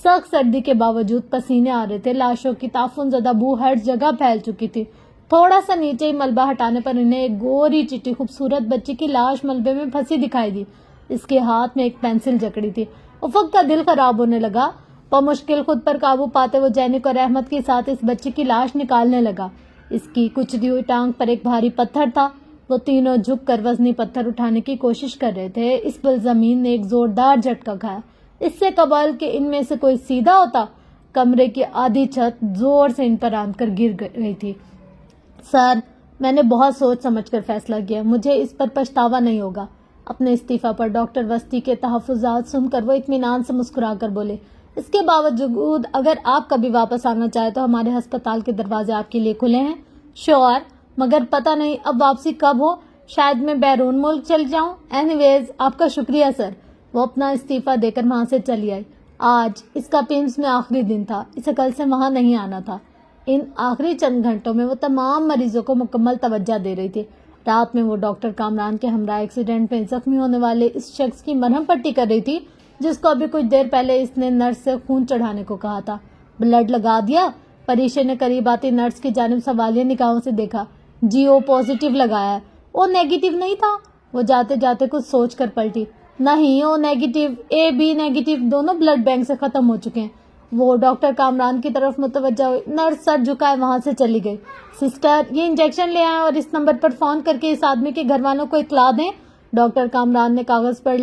سخت سردی کے باوجود پسینے آ رہے تھے، لاشوں کی تعفن زدہ بو ہر جگہ پھیل چکی تھی۔ تھوڑا سا نیچے ہی ملبہ ہٹانے پر انہیں ایک گوری چٹی خوبصورت بچی کی لاش ملبے میں پھنسی دکھائی دی، اس کے ہاتھ میں ایک پینسل جکڑی تھی۔ افق کا دل خراب ہونے لگا، بمشکل خود پر قابو پاتے وہ جینک اور احمد کے ساتھ اس بچی کی لاش نکالنے لگا۔ اس کی کچلی ہوئی ٹانگ پر ایک بھاری پتھر تھا، وہ تینوں جھک کر وزنی پتھر اٹھانے کی کوشش کر رہے تھے۔ اس پر زمین نے ایک زوردار جھٹکا کھایا، اس سے قبل کہ ان میں سے کوئی سیدھا ہوتا، کمرے کی آدھی چھت زور سے ان پر آن کر گر گئی تھی۔ سر، میں نے بہت سوچ سمجھ کر فیصلہ کیا، مجھے اس پر پچھتاوا نہیں ہوگا۔ اپنے استعفیٰ پر ڈاکٹر وسطی کے تحفظات سن کر وہ اطمینان سے مسکرا کر بولے، اس کے باوجود اگر آپ کبھی واپس آنا چاہیں تو ہمارے ہسپتال کے دروازے آپ کے لیے کھلے ہیں۔ شور، مگر پتہ نہیں اب واپسی کب ہو، شاید میں بیرون ملک چل جاؤں۔ اینی ویز آپ کا شکریہ سر۔ وہ اپنا استعفیٰ دے کر وہاں سے چلی آئی۔ آج اس کا پیمز میں آخری دن تھا، اسے کل سے وہاں نہیں آنا تھا۔ ان آخری چند گھنٹوں میں وہ تمام مریضوں کو مکمل توجہ دے رہی تھی۔ رات میں وہ ڈاکٹر کامران کے ہمراہ ایکسیڈنٹ میں زخمی ہونے والے اس شخص کی مرہم پٹی کر رہی تھی جس کو ابھی کچھ دیر پہلے اس نے نرس سے خون چڑھانے کو کہا تھا۔ بلڈ لگا دیا؟ پریشے نے قریب آتی نرس کی جانب سوالیہ نگاہوں سے دیکھا۔ جی او پازیٹیو لگایا ہے۔ او نیگیٹو نہیں تھا؟ وہ جاتے جاتے کچھ سوچ کر پلٹی۔ نہیں، او نیگیٹو، اے بی نیگیٹو دونوں بلڈ بینک سے ختم ہو چکے ہیں۔ وہ ڈاکٹر کامران کی طرف متوجہ ہوئی، نرس سر جھکائے وہاں سے چلی گئی۔ سسٹر، یہ انجیکشن لے آئیں اور اس نمبر پر فون کر کے اس آدمی کے گھر والوں کو اطلاع دیں۔ ڈاکٹر کامران نے کاغذ پر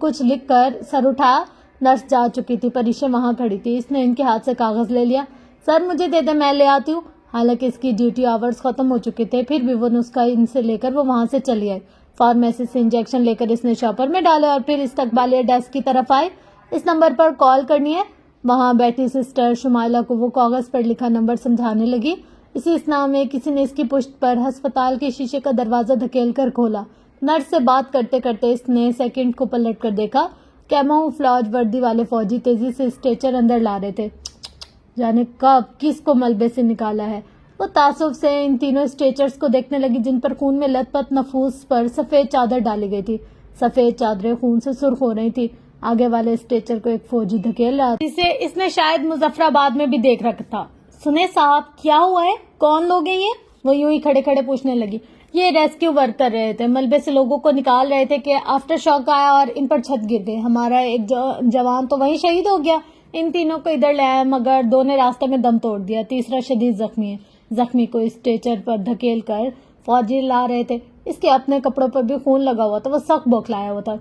کچھ لکھ کر سر اٹھایا۔ نرس جا چکی تھی، پریشا وہاں کھڑی تھی، اس نے ان کے ہاتھ سے کاغذ لے لیا۔ سر مجھے دے دیں، میں لے آتی ہوں۔ حالانکہ اس کی ڈیوٹی آورز ختم ہو چکے تھے، پھر بھی وہ نسخہ ان سے لے کر وہ وہاں سے چلی آئی۔ فارمیسی سے انجیکشن لے کر اس نے شاپر میں ڈالے اور پھر استقبالیہ ڈیسک کی طرف آئی۔ اس نمبر پر کال کرنی ہے۔ وہاں بیٹھی سسٹر شمائلہ کو وہ کاغذ پر لکھا نمبر سمجھانے لگی۔ اسی اسنا میں کسی نے اس کی پشت پر ہسپتال کے شیشے کا دروازہ دھکیل کر کھولا۔ نرس سے بات کرتے کرتے اس نے سیکنڈ کو پلٹ کر دیکھا۔ کیموفلاج وردی والے فوجی تیزی سے اسٹریچر اندر لا رہے تھے۔ جانے کب کس کو ملبے سے نکالا ہے۔ وہ تعصب سے ان تینوں اسٹریچرز کو دیکھنے لگی جن پر خون میں لت پت نفوس پر سفید چادر ڈالی گئی تھی۔ سفید چادریں خون سے سرخ ہو رہی تھی۔ آگے والے اسٹریچر کو ایک فوجی دھکیل رہا تھا جسے اس نے شاید مظفر آباد میں بھی دیکھ رکھا تھا۔ سنے صاحب، کیا ہوا ہے؟ کون لوگ ہیں یہ؟ وہ یوں ہی کھڑے کھڑے پوچھنے لگی۔ یہ ریسکیو ورک کر رہے تھے، ملبے سے لوگوں کو نکال رہے تھے کہ آفٹر شاک آیا اور ان پر چھت گر گئی۔ ہمارا ایک جوان تو وہیں شہید ہو گیا۔ ان تینوں کو ادھر لے آیا مگر دو نے راستے میں دم توڑ دیا، تیسرا شدید زخمی ہے۔ زخمی کو اسٹریچر پر دھکیل کر فوجی لا رہے تھے۔ اس کے اپنے کپڑوں پر بھی خون لگا ہوا تھا، وہ سخت بوکھلایا ہوا تھا۔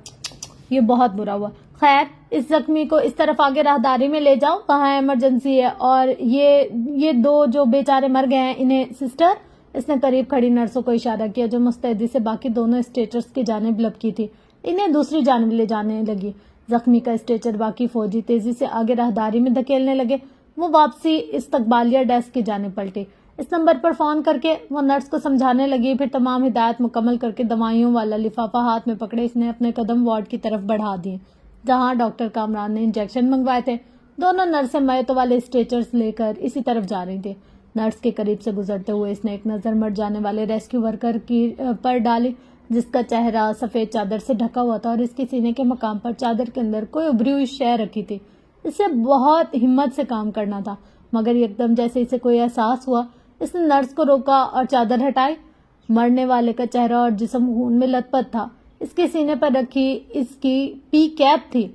یہ بہت برا ہوا۔ خیر، اس زخمی کو اس طرف آگے راہداری میں لے جاؤ، وہاں ایمرجنسی ہے، اور یہ دو جو بیچارے مر گئے ہیں انہیں سسٹر، اس نے قریب کھڑی نرسوں کو اشارہ کیا جو مستعدی سے باقی دونوں اسٹریچرز کی جانب لپکی تھی، انہیں دوسری جانب لے جانے لگی۔ زخمی کا اسٹریچر باقی فوجی تیزی سے آگے راہداری میں دھکیلنے لگے۔ وہ واپسی استقبالیہ ڈیسک کی جانب پلٹی۔ اس نمبر پر فون کر کے وہ نرس کو سمجھانے لگی، پھر تمام ہدایات مکمل کر کے دوائیوں والا لفافہ ہاتھ میں پکڑے اس نے اپنے قدم وارڈ کی طرف بڑھا دیے جہاں ڈاکٹر کامران نے انجیکشن منگوائے تھے۔ دونوں نرسیں میت والے اسٹریچرز لے کر اسی طرف جا رہی تھی. نرس کے قریب سے گزرتے ہوئے اس نے ایک نظر مر جانے والے ریسکیو ورکر کی پر ڈالی جس کا چہرہ سفید چادر سے ڈھکا ہوا تھا اور اس کے سینے کے مقام پر چادر کے اندر کوئی ابری ہوئی شے رکھی تھی. اسے بہت ہمت سے کام کرنا تھا مگر ایک دم جیسے اسے کوئی احساس ہوا اس نے نرس کو روکا اور چادر ہٹائی. مرنے والے کا چہرہ اور جسم خون میں لت پت تھا. اس کے سینے پر رکھی اس کی پی کیپ تھی.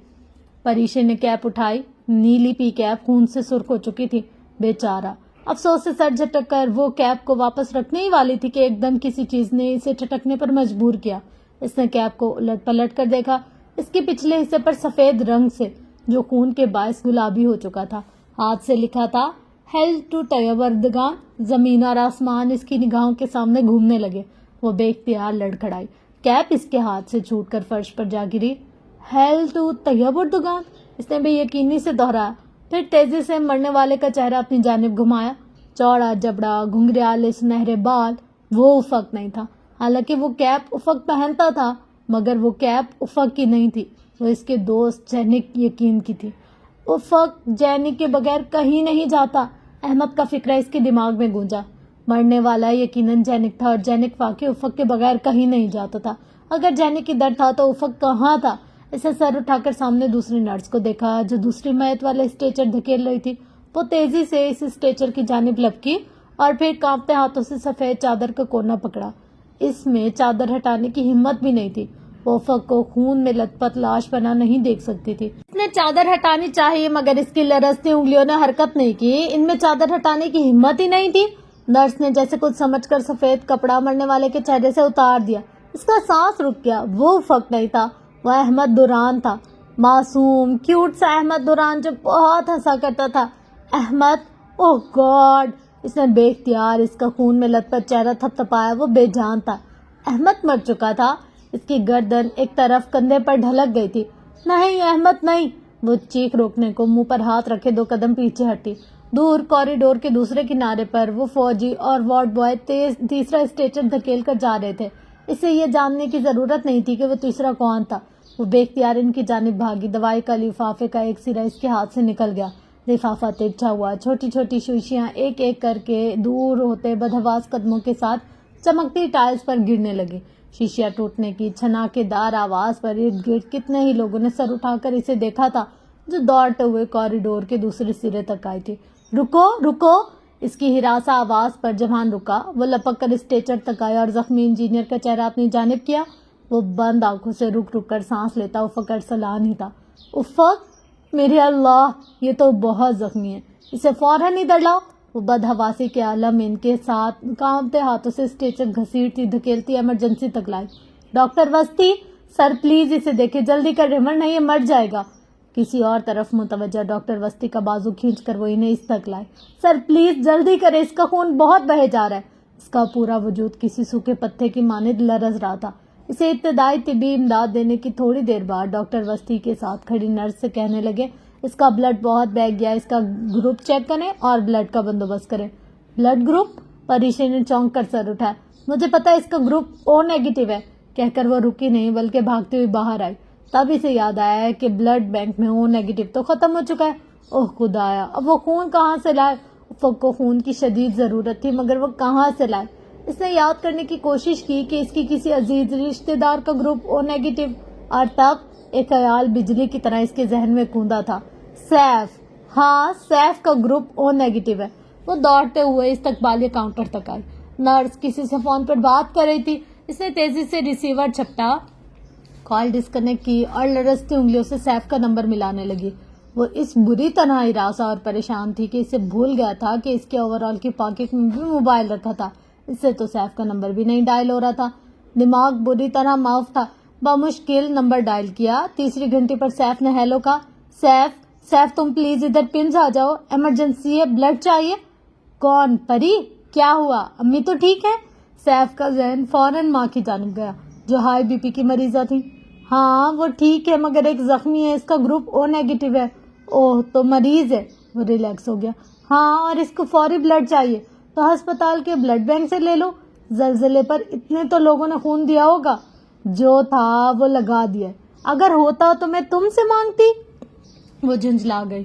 پریشے نے کیپ اٹھائی. نیلی پی کیپ خون سے سرخ ہو چکی تھی. بیچارہ افسوس سے سر جھٹک کر وہ کیپ کو واپس رکھنے ہی والی تھی کہ ایک دم کسی چیز نے اسے ٹھٹکنے پر مجبور کیا. اس نے کیپ کو الٹ پلٹ کر دیکھا. اس کے پچھلے حصے پر سفید رنگ سے جو خون کے باعث گلابی ہو چکا تھا ہاتھ سے لکھا تھا ہیل ٹو تیوردگان. زمین اور آسمان اس کی نگاہوں کے سامنے گھومنے لگے. وہ بے اختیار لڑکھڑائی. کیپ اس کے ہاتھ سے چھوٹ کر فرش پر جا گری. ہیل ٹو تیوردگان اس نے بے یقینی سے دہرایا. پھر تیزی سے مرنے والے کا چہرہ اپنی جانب گھمایا. چوڑا جبڑا, گھنگریالے سنہرے بال. وہ افق نہیں تھا. حالانکہ وہ کیپ افق پہنتا تھا مگر وہ کیپ افق کی نہیں تھی. وہ اس کے دوست جینک یقین کی تھی. افق جینک کے بغیر کہیں نہیں جاتا. احمد کا فکرہ اس کے دماغ میں گونجا. مرنے والا یقیناً جینک تھا اور جینک واقعی افق کے بغیر کہیں نہیں جاتا تھا. اگر جینک ادھر تھا تو افق کہاں تھا؟ اسے سر اٹھا کر سامنے دوسری نرس کو دیکھا جو دوسری میت والے اسٹریچر دھکیل رہی تھی. وہ تیزی سے اس اسٹریچر کی جانب لپکی اور پھر کانپتے ہاتھوں سے سفید چادر کا کونا پکڑا. اس میں چادر ہٹانے کی ہمت بھی نہیں تھی. وہ افق کو خون میں لت پت لاش بنا نہیں دیکھ سکتی تھی. اس نے چادر ہٹانی چاہیے مگر اس کی لرزتی انگلیوں نے حرکت نہیں کی. ان میں چادر ہٹانے کی ہمت ہی نہیں تھی. نرس نے جیسے کچھ سمجھ کر سفید کپڑا مرنے والے کے چہرے سے اتار دیا. اس کا سانس رک گیا. وہ افق نہیں تھا, وہ احمد دوران تھا. معصوم کیوٹ سا احمد دوران جو بہت ہنسا کرتا تھا. احمد, اوہ گاڈ. اس نے بے اختیار اس کا خون میں لت پت چہرہ تھپ تھپایا. وہ بے جان تھا. احمد مر چکا تھا. اس کی گردن ایک طرف کندھے پر ڈھلک گئی تھی. نہیں احمد نہیں. وہ چیخ روکنے کو منہ پر ہاتھ رکھے 2 قدم پیچھے ہٹی. دور کوریڈور کے دوسرے کنارے پر وہ فوجی اور وارڈ بوائے تیسرا اسٹریچر دھکیل کر جا رہے تھے. اسے یہ جاننے کی ضرورت نہیں تھی کہ وہ تیسرا کون تھا. وہ بے اختیار ان کی جانب بھاگی. دوائی کا لفافے کا ایک سرا اس کے ہاتھ سے نکل گیا. لفافہ ترچھا ہوا. چھوٹی چھوٹی شیشیاں ایک ایک کر کے دور ہوتے بدحواس قدموں کے ساتھ چمکتی ٹائلز پر گرنے لگی. شیشیاں ٹوٹنے کی چھناکے دار آواز پر ارد گرد کتنے ہی لوگوں نے سر اٹھا کر اسے دیکھا تھا جو دوڑتے ہوئے کوریڈور کے دوسرے سرے تک آئی تھی. رکو رکو. اس کی ہراسہ آواز پر جوان رکا. وہ لپک کر اسٹریچر تک آیا اور زخمی انجینئر کا چہرہ اپنی جانب کیا. وہ بند آنکھوں سے رک رک کر سانس لیتا. افق ارسلان ہی تھا. افق, میرے اللہ, یہ تو بہت زخمی ہے. اسے فوراً ادھر لاؤ. وہ بدحواسی کے عالم ان کے ساتھ کانپتے ہاتھوں سے اسٹریچر گھسیٹتی دھکیلتی ایمرجنسی تک لائی. ڈاکٹر وسطی, سر پلیز اسے دیکھیں, جلدی کر ریمر, نہیں یہ مر جائے گا. کسی اور طرف متوجہ ڈاکٹر وسطی کا بازو کھینچ کر وہ انہیں اس تک لائے. سر پلیز جلدی کرے, اس کا خون بہت بہہ جا رہا ہے. اس کا پورا وجود کسی سوکھے پتے کی مانند لرز رہا تھا. اسے ابتدائی طبی امداد دینے کی تھوڑی دیر بعد ڈاکٹر وسطی کے ساتھ کھڑی نرس سے کہنے لگے اس کا بلڈ بہت بہہ گیا, اس کا گروپ چیک کریں اور بلڈ کا بندوبست کریں. Blood group? پریشے نے چونک کر سر اٹھایا. مجھے پتا اس کا گروپ او نیگیٹو ہے. کہہ کر وہ رکی نہیں بلکہ بھاگتی ہوئی باہر آئی. تب اسے یاد آیا کہ بلڈ بینک میں او نیگیٹو تو ختم ہو چکا ہے. اوہ خدایا, اب وہ خون کہاں سے لائے؟ افق کو خون کی شدید ضرورت تھی مگر وہ کہاں سے لائے؟ اس نے یاد کرنے کی کوشش کی کہ اس کی کسی عزیز رشتہ دار کا گروپ او نیگیٹو, اور تب ایک خیال بجلی کی طرح اس کے ذہن میں گوندا تھا. سیف, ہاں سیف کا گروپ او نیگیٹو ہے. وہ دوڑتے ہوئے استقبالیہ کاؤنٹر تک آئی. نرس کسی سے فون پر بات کر رہی تھی. اس نے تیزی سے ریسیور چھپٹا, کال ڈسکنیکٹ کی اور لرزتی انگلیوں سے سیف کا نمبر ملانے لگی. وہ اس بری طرح ہراسہ اور پریشان تھی کہ اسے بھول گیا تھا کہ اس کے اوور آل کی پاکٹ میں بھی موبائل رکھا تھا. اس سے تو سیف کا نمبر بھی نہیں ڈائل ہو رہا تھا. دماغ بری طرح معاف تھا. بمشکل نمبر ڈائل کیا. تیسری گھنٹی پر سیف نے ہیلو کہا. سیف تم پلیز ادھر پمز آ جاؤ, ایمرجنسی ہے, بلڈ چاہیے. کون؟ پری؟ کیا ہوا؟ امی تو ٹھیک ہے؟ سیف کا ذہن فوراً ماں کی جانب گیا جو ہائی بی پی کی مریضہ تھی. ہاں وہ ٹھیک ہے مگر ایک زخمی ہے, اس کا گروپ او نیگیٹو ہے. اوہ تو مریض ہے. وہ ریلیکس ہو گیا. ہاں اور اس کو فوری بلڈ چاہیے تو ہسپتال کے بلڈ بینک سے لے لو. زلزلے پر اتنے تو لوگوں نے خون دیا ہوگا. جو تھا وہ لگا دیا. اگر ہوتا تو میں تم سے مانگتی. وہ جھنجھلا گئی.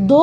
2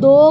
2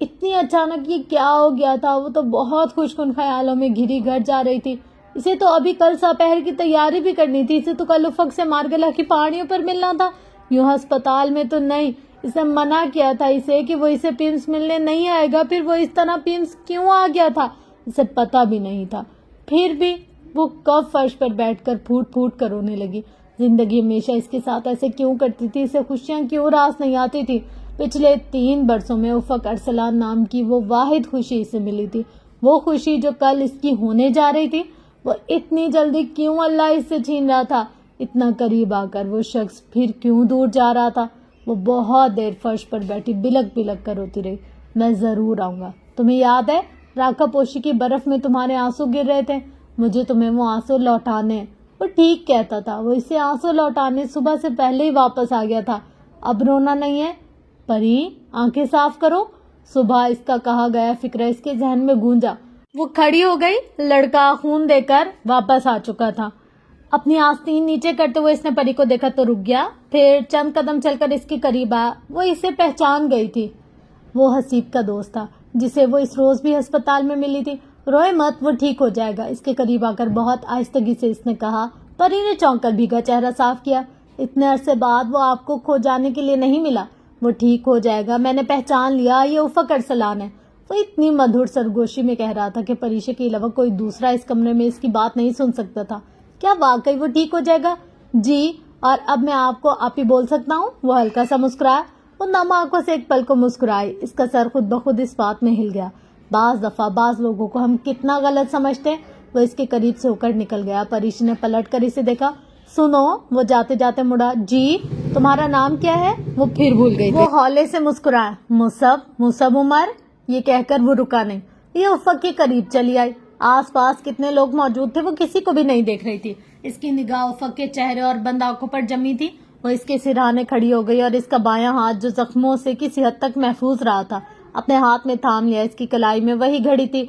اتنی اچانک یہ کیا ہو گیا تھا؟ وہ تو بہت خوش کن خیالوں میں گھری گھر جا رہی تھی. اسے تو ابھی کل سپہر کی تیاری بھی کرنی تھی. اسے تو کل افق سے مارگلہ کی پہاڑیوں پر ملنا تھا. یوں ہسپتال میں تو نہیں. اسے منع کیا تھا اسے کہ وہ اسے پیمس ملنے نہیں آئے گا. پھر وہ اس طرح پیمس کیوں آ گیا تھا اسے پتا بھی نہیں تھا. پھر بھی وہ کب فرش پر بیٹھ کر پھوٹ پھوٹ کر رونے لگی. زندگی ہمیشہ اس کے ساتھ ایسے کیوں کرتی تھی؟ اسے خوشیاں کیوں راس نہیں آتی تھی؟ پچھلے 3 برسوں میں افق ارسلان نام کی وہ واحد خوشی اسے ملی تھی. وہ خوشی جو کل اس کی ہونے جا رہی تھی، وہ اتنی جلدی کیوں اللہ اس سے چھین رہا تھا؟ اتنا قریب آ کر وہ شخص پھر کیوں دور جا رہا تھا؟ وہ بہت دیر فرش پر بیٹھی بلک بلک کر روتی رہی. میں ضرور آؤں گا. تمہیں یاد ہے راکھا پوشی کی برف میں تمہارے آنسو گر رہے تھے؟ مجھے تمہیں وہ آنسو لوٹانے. وہ ٹھیک کہتا تھا. وہ اسے آنسو لوٹانے صبح سے پہلے ہی واپس آ گیا تھا. اب رونا نہیں ہے. پری آنکھیں صاف کرو. صبح اس کا کہا گیا فکرہ اس کے ذہن میں گونجا. وہ کھڑی ہو گئی. لڑکا خون دے کر واپس آ چکا تھا. اپنی آستین نیچے کرتے ہوئے اس نے پری کو دیکھا تو رک گیا. پھر چند قدم چل کر اس کے قریب آیا. وہ اسے پہچان گئی تھی. وہ حسیب کا دوست تھا جسے وہ اس روز بھی ہسپتال میں ملی تھی. روئے مت، وہ ٹھیک ہو جائے گا. اس کے قریب آ کر بہت آہستگی سے اس نے کہا. پری نے چونک کر بھیگا چہرہ صاف کیا. اتنے عرصے بعد وہ آپ کو کھو جانے کے لیے نہیں ملا. وہ ٹھیک ہو جائے گا. میں نے پہچان لیا، یہ افق ارسلان ہے. وہ اتنی مدھر سرگوشی میں کہہ رہا تھا کہ پریشا کے علاوہ کوئی دوسرا اس کمرے میں اس کی بات نہیں سن سکتا تھا. کیا واقعی وہ ٹھیک ہو جائے گا؟ جی. اور اب میں آپ کو آپ ہی بول سکتا ہوں؟ وہ ہلکا سا مسکرایا. وہ نم آنکھوں سے ایک پل کو مسکرائی. اس کا سر خود بخود اس بات میں ہل گیا. بعض دفعہ بعض لوگوں کو ہم کتنا غلط سمجھتے ہیں. وہ اس کے قریب سے ہو کر نکل گیا. پریش نے پلٹ کر اسے دیکھا. سنو. وہ جاتے جاتے مڑا. جی. تمہارا نام کیا ہے؟ وہ پھر بھول گئی. وہ ہولے سے مسکرایا. مصب عمر. یہ کہہ کر وہ رکا نہیں. یہ افق کے قریب چلی آئی. آس پاس کتنے لوگ موجود تھے وہ کسی کو بھی نہیں دیکھ رہی تھی. اس کی نگاہ افق کے چہرے اور بند آنکھوں پر جمی تھی. وہ اس کے سرہانے کھڑی ہو گئی اور اس کا بایاں ہاتھ جو زخموں سے کسی حد تک محفوظ رہا تھا اپنے ہاتھ میں تھام لیا. اس کی کلائی میں وہی گھڑی تھی.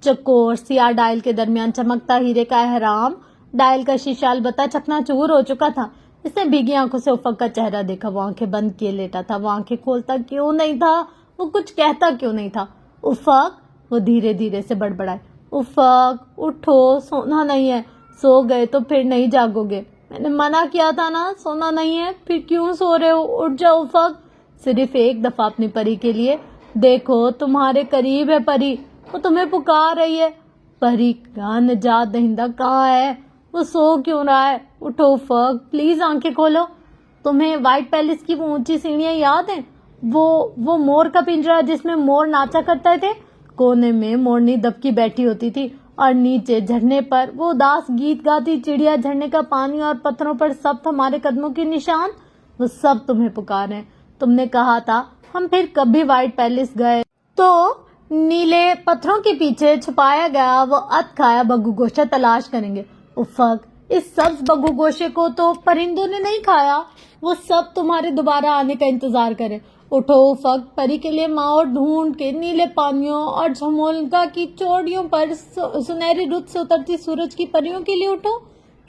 چکور سیاہ ڈائل کے درمیان چمکتا ہیرے کا احرام. ڈائل کا شیشہ البتہ چکنا چور ہو چکا تھا. اس نے بھیگی آنکھوں سے افق کا چہرہ دیکھا. وہ آنکھیں بند کیے لیٹا تھا. وہ آنکھیں کھولتا کیوں نہیں تھا؟ وہ کچھ کہتا کیوں نہیں تھا؟ افق. وہ دھیرے دھیرے سے بڑبڑائے. افق اٹھو، سونا نہیں ہے. سو گئے تو پھر نہیں جاگو گے. میں نے منع کیا تھا نا، سونا نہیں ہے. پھر کیوں سو رہے ہو؟ اٹھ جاؤ افق. صرف ایک دفعہ اپنی پری کے لیے. دیکھو تمہارے قریب ہے پری. وہ تمہیں پکار رہی ہے. پری کا نجات دہندہ کہاں ہے؟ وہ سو کیوں رہا ہے؟ اٹھو افق پلیز، آنکھیں کھولو. تمہیں وائٹ پیلس کی وہ اونچی سیڑھیاں یاد ہیں؟ وہ مور کا پنجرا جس میں مور ناچا کرتے تھے. کونے میں مورنی دبکی بیٹھی ہوتی تھی اور نیچے جھرنے پر وہ اداس گیت گاتی چڑیا. جھرنے کا پانی اور پتھروں پر سب ہمارے قدموں کے نشان. وہ سب تمہیں پکار ہیں. تم نے کہا تھا ہم پھر کبھی وائٹ پیلس گئے تو نیلے پتھروں کے پیچھے چھپایا گیا وہ ات کھایا بگو گوشہ تلاش کریں گے. افق اس سبز بگو گوشے کو تو پرندوں نے نہیں کھایا. وہ سب تمہارے دوبارہ آنے کا انتظار کرے. اٹھو افق. پری کے لیے ماؤ ڈھونڈ کے نیلے پانیوں اور جھمولکا کی چوڑیوں پر سنہری رت سے اترتی سورج کی پریوں کے لیے اٹھو.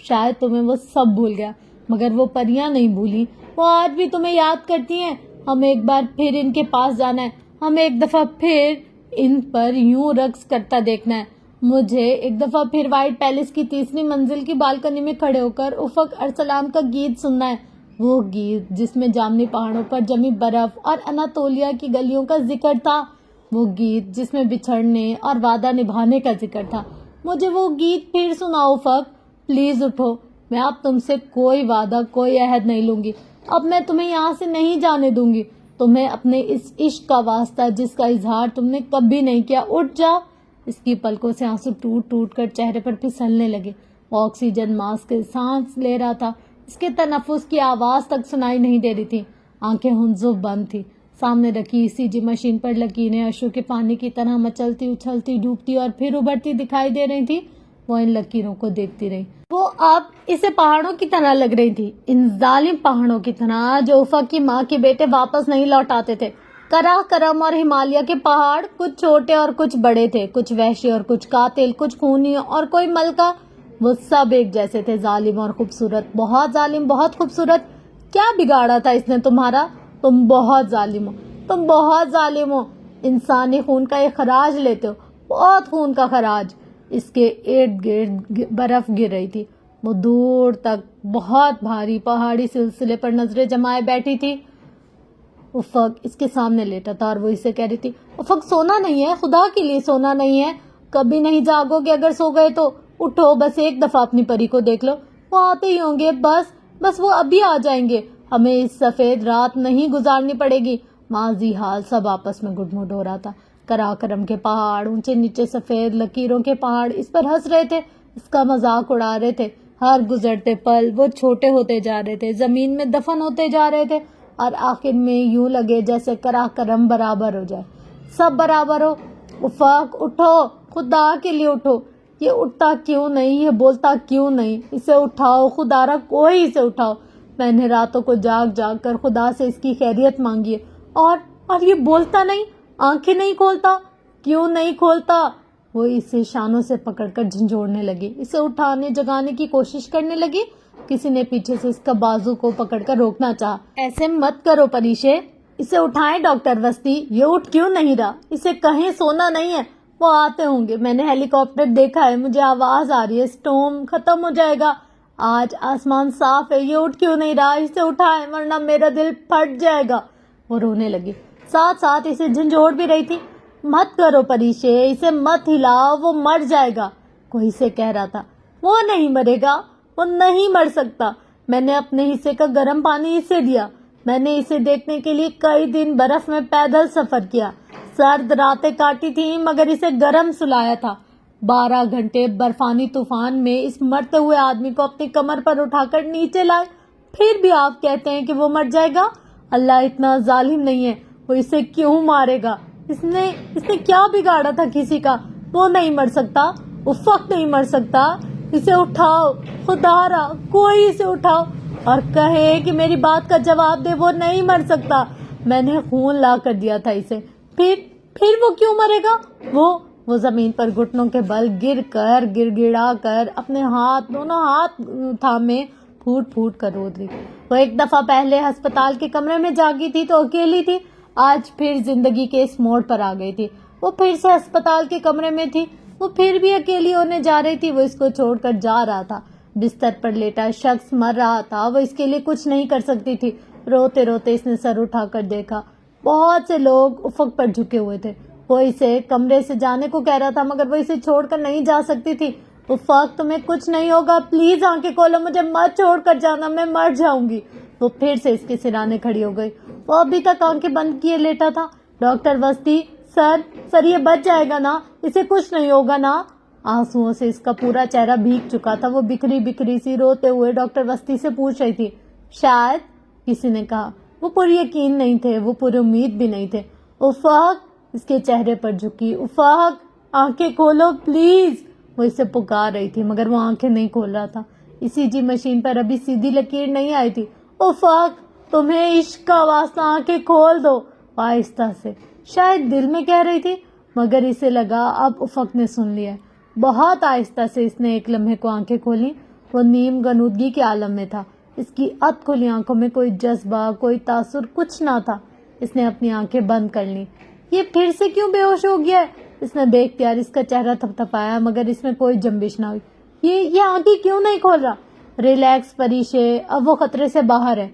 شاید تمہیں وہ سب بھول گیا مگر وہ پریاں نہیں بھولی. وہ آج بھی تمہیں یاد کرتی ہیں. ہمیں ایک بار پھر ان کے پاس جانا ہے. ہمیں ایک دفعہ پھر ان پر یوں رقص کرتا دیکھنا ہے. مجھے ایک دفعہ پھر وائٹ پیلس کی 3ری منزل کی بالکنی میں کھڑے ہو کر افق ارسلان کا گیت سننا ہے. وہ گیت جس میں جامنی پہاڑوں پر جمی برف اور اناتولیا کی گلیوں کا ذکر تھا. وہ گیت جس میں بچھڑنے اور وعدہ نبھانے کا ذکر تھا. مجھے وہ گیت پھر سناؤ افق. پلیز اٹھو. میں اب تم سے کوئی وعدہ کوئی عہد نہیں لوں گی. اب میں تمہیں یہاں سے نہیں جانے دوں گی. تمہیں اپنے اس عشق کا واسطہ جس کا اظہار تم نے کبھی نہیں کیا. اٹھ جاؤ. اس کی پلکوں سے آنسو ٹوٹ ٹوٹ کر چہرے پر پھسلنے لگے. وہ آکسیجن ماسک سے سانس لے رہا تھا. اس کے تنفس کی آواز تک سنائی نہیں دے رہی تھی. آنکھیں ہنزو بند تھی. سامنے رکھی ECG مشین پر لکیریں اشو کے پانی کی طرح مچلتی اچھلتی ڈوبتی اور پھر ابھرتی دکھائی دے رہی تھی. وہ ان لکیروں کو دیکھتی رہی. وہ اب اسے پہاڑوں کی طرح لگ رہی تھی. ان ظالم پہاڑوں کی طرح جو افق کی ماں کے بیٹے واپس نہیں لوٹ آتے تھے. کرا کرم اور ہمالیہ کے پہاڑ کچھ چھوٹے اور کچھ بڑے تھے. کچھ وحشی اور کچھ قاتل. کچھ خونی اور کوئی ملکہ. وہ سب ایک جیسے تھے. ظالم اور خوبصورت. بہت ظالم بہت خوبصورت. کیا بگاڑا تھا اس نے تمہارا؟ تم بہت ظالم ہو. تم بہت ظالم ہو. انسانی خون کا ایک خراج لیتے ہو، بہت خون کا خراج۔ اس کے ارد گرد برف گر رہی تھی، وہ دور تک بہت بھاری پہاڑی سلسلے پر نظریں جمائے بیٹھی تھی۔ افق اس کے سامنے لیٹا تھا اور وہ اسے کہہ رہی تھی، افق سونا نہیں ہے، خدا کے لیے سونا نہیں ہے، کبھی نہیں جاگو گے، اگر سو گئے تو اٹھو، بس ایک دفعہ اپنی پری کو دیکھ لو، وہ آتے ہی ہوں گے، بس وہ ابھی آ جائیں گے، ہمیں اس سفید رات نہیں گزارنی پڑے گی۔ ماضی حال سب آپس میں گڈ مڈ ہو رہا تھا۔ کراکرم کے پہاڑ، اونچے نیچے سفید لکیروں کے پہاڑ اس پر ہنس رہے تھے، اس کا مذاق اڑا رہے تھے۔ ہر گزرتے پل وہ چھوٹے ہوتے جا رہے تھے، زمین میں دفن ہوتے جا رہے تھے، اور آخر میں یوں لگے جیسے کراکرم برابر ہو جائے، سب برابر ہو۔ افق اٹھو، خدا کے لیے اٹھو، یہ اٹھتا کیوں نہیں، یہ بولتا کیوں نہیں، اسے اٹھاؤ، خدا را کوئی اسے اٹھاؤ۔ میں نے راتوں کو جاگ جاگ کر خدا سے اس کی خیریت مانگی ہے، اور یہ بولتا نہیں، آنکھیں نہیں کھولتا، کیوں نہیں کھولتا؟ وہ اسے شانوں سے پکڑ کر جھنجھوڑنے لگی، اسے اٹھانے جگانے کی کوشش کرنے لگی۔ کسی نے پیچھے سے اس کا بازو کو پکڑ کر روکنا چاہا۔ ایسے مت کرو پریشے، اسے اٹھائیں ڈاکٹر وسطی، یہ اٹھ کیوں نہیں رہا، اسے کہیں سونا نہیں ہے، وہ آتے ہوں گے، میں نے ہیلی کاپٹر دیکھا ہے، مجھے آواز آ رہی ہے، اسٹارم ختم ہو جائے گا، آج آسمان صاف ہے، یہ اٹھ کیوں نہیں رہا، اسے اٹھائیں ورنہ میرا دل پھٹ جائے گا۔ وہ رونے لگی، ساتھ ساتھ اسے جھنجھوڑ بھی رہی تھی۔ مت کرو پریشے، اسے مت ہلاؤ، وہ مر جائے گا، کوئی اسے کہہ رہا تھا۔ وہ نہیں مرے گا، وہ نہیں مر سکتا، میں نے اپنے حصے کا گرم پانی اسے دیا، میں نے اسے دیکھنے کے لیے کئی دن برف میں پیدل سفر کیا، سرد راتیں کاٹی تھیں مگر اسے گرم سلایا تھا، 12 گھنٹے برفانی طوفان میں اس مرتے ہوئے آدمی کو اپنی کمر پر اٹھا کر نیچے لائے، پھر بھی آپ کہتے ہیں کہ وہ مر جائے گا؟ اللہ اتنا ظالم نہیں ہے، وہ اسے کیوں مارے گا؟ اس نے کیا بگاڑا تھا کسی کا؟ وہ نہیں مر سکتا، افق نہیں مر سکتا، اسے اٹھاؤ، خدا را کوئی اسے اٹھاؤ اور کہے کہ میری بات کا جواب دے، وہ نہیں مر سکتا، میں نے خون لا کر دیا تھا اسے، پھر وہ کیوں مرے گا؟ وہ زمین پر گھٹنوں کے بل گر گڑا کر اپنے دونوں ہاتھ تھامے پھوٹ پھوٹ کر رو رہی۔ وہ ایک دفعہ پہلے ہسپتال کے کمرے میں جاگی تھی تو اکیلی تھی، آج پھر زندگی کے اس موڑ پر آ گئی تھی، وہ پھر سے ہسپتال کے کمرے میں تھی، وہ پھر بھی اکیلی ہونے جا رہی تھی، وہ اس کو چھوڑ کر جا رہا تھا، بستر پر لیٹا شخص مر رہا تھا، وہ اس کے لیے کچھ نہیں کر سکتی تھی۔ روتے روتے اس نے سر اٹھا کر دیکھا، بہت سے لوگ افق پر جھکے ہوئے تھے، وہ اسے کمرے سے جانے کو کہہ رہا تھا مگر وہ اسے چھوڑ کر نہیں جا سکتی تھی۔ افق تمہیں کچھ نہیں ہوگا، پلیز آنکھیں کھولو، مجھے مت چھوڑ کر جانا، میں مر جاؤں گی۔ وہ پھر سے اس کے سرانے کھڑی ہو گئی، وہ ابھی تک آنکھیں بند کیے لیٹا تھا۔ ڈاکٹر وسطی، سر یہ بچ جائے گا نا، اسے کچھ نہیں ہوگا نا؟ آنسوؤں سے اس کا پورا چہرہ بھیگ چکا تھا، وہ بکھری سی روتے ہوئے ڈاکٹر وسطی سے پوچھ رہی تھی۔ شاید، کسی نے کہا۔ وہ پر یقین نہیں تھے، وہ پر امید بھی نہیں تھے۔ افق اس کے چہرے پر جھکی، افق آنکھیں کھولو پلیز، وہ اسے پکار رہی تھی مگر وہ آنکھیں نہیں کھول رہا تھا، ECG مشین پر ابھی سیدھی لکیر نہیں آئی تھی۔ افق تمہیں عشق کا واسطہ آنکھیں کھول دو، آہستہ سے، شاید دل میں کہہ رہی تھی مگر اسے لگا اب افق نے سن لیا۔ بہت آہستہ سے اس نے ایک لمحے کو آنکھیں کھولی، وہ نیم غنودگی کے عالم میں تھا، اس کی اد کھلی آنکھوں میں کوئی جذبہ، کوئی تاثر کچھ نہ تھا۔ اس نے اپنی آنکھیں بند کر لیں۔ یہ پھر سے کیوں بے ہوش ہو گیا ہے؟ اس نے بے اختیار اس کا چہرہ تھپتھپایا مگر اس میں کوئی جنبش نہ ہوئی۔ یہ آنکھیں کیوں نہیں کھول رہا؟ ریلیکس پریشے، اب وہ خطرے سے باہر ہے۔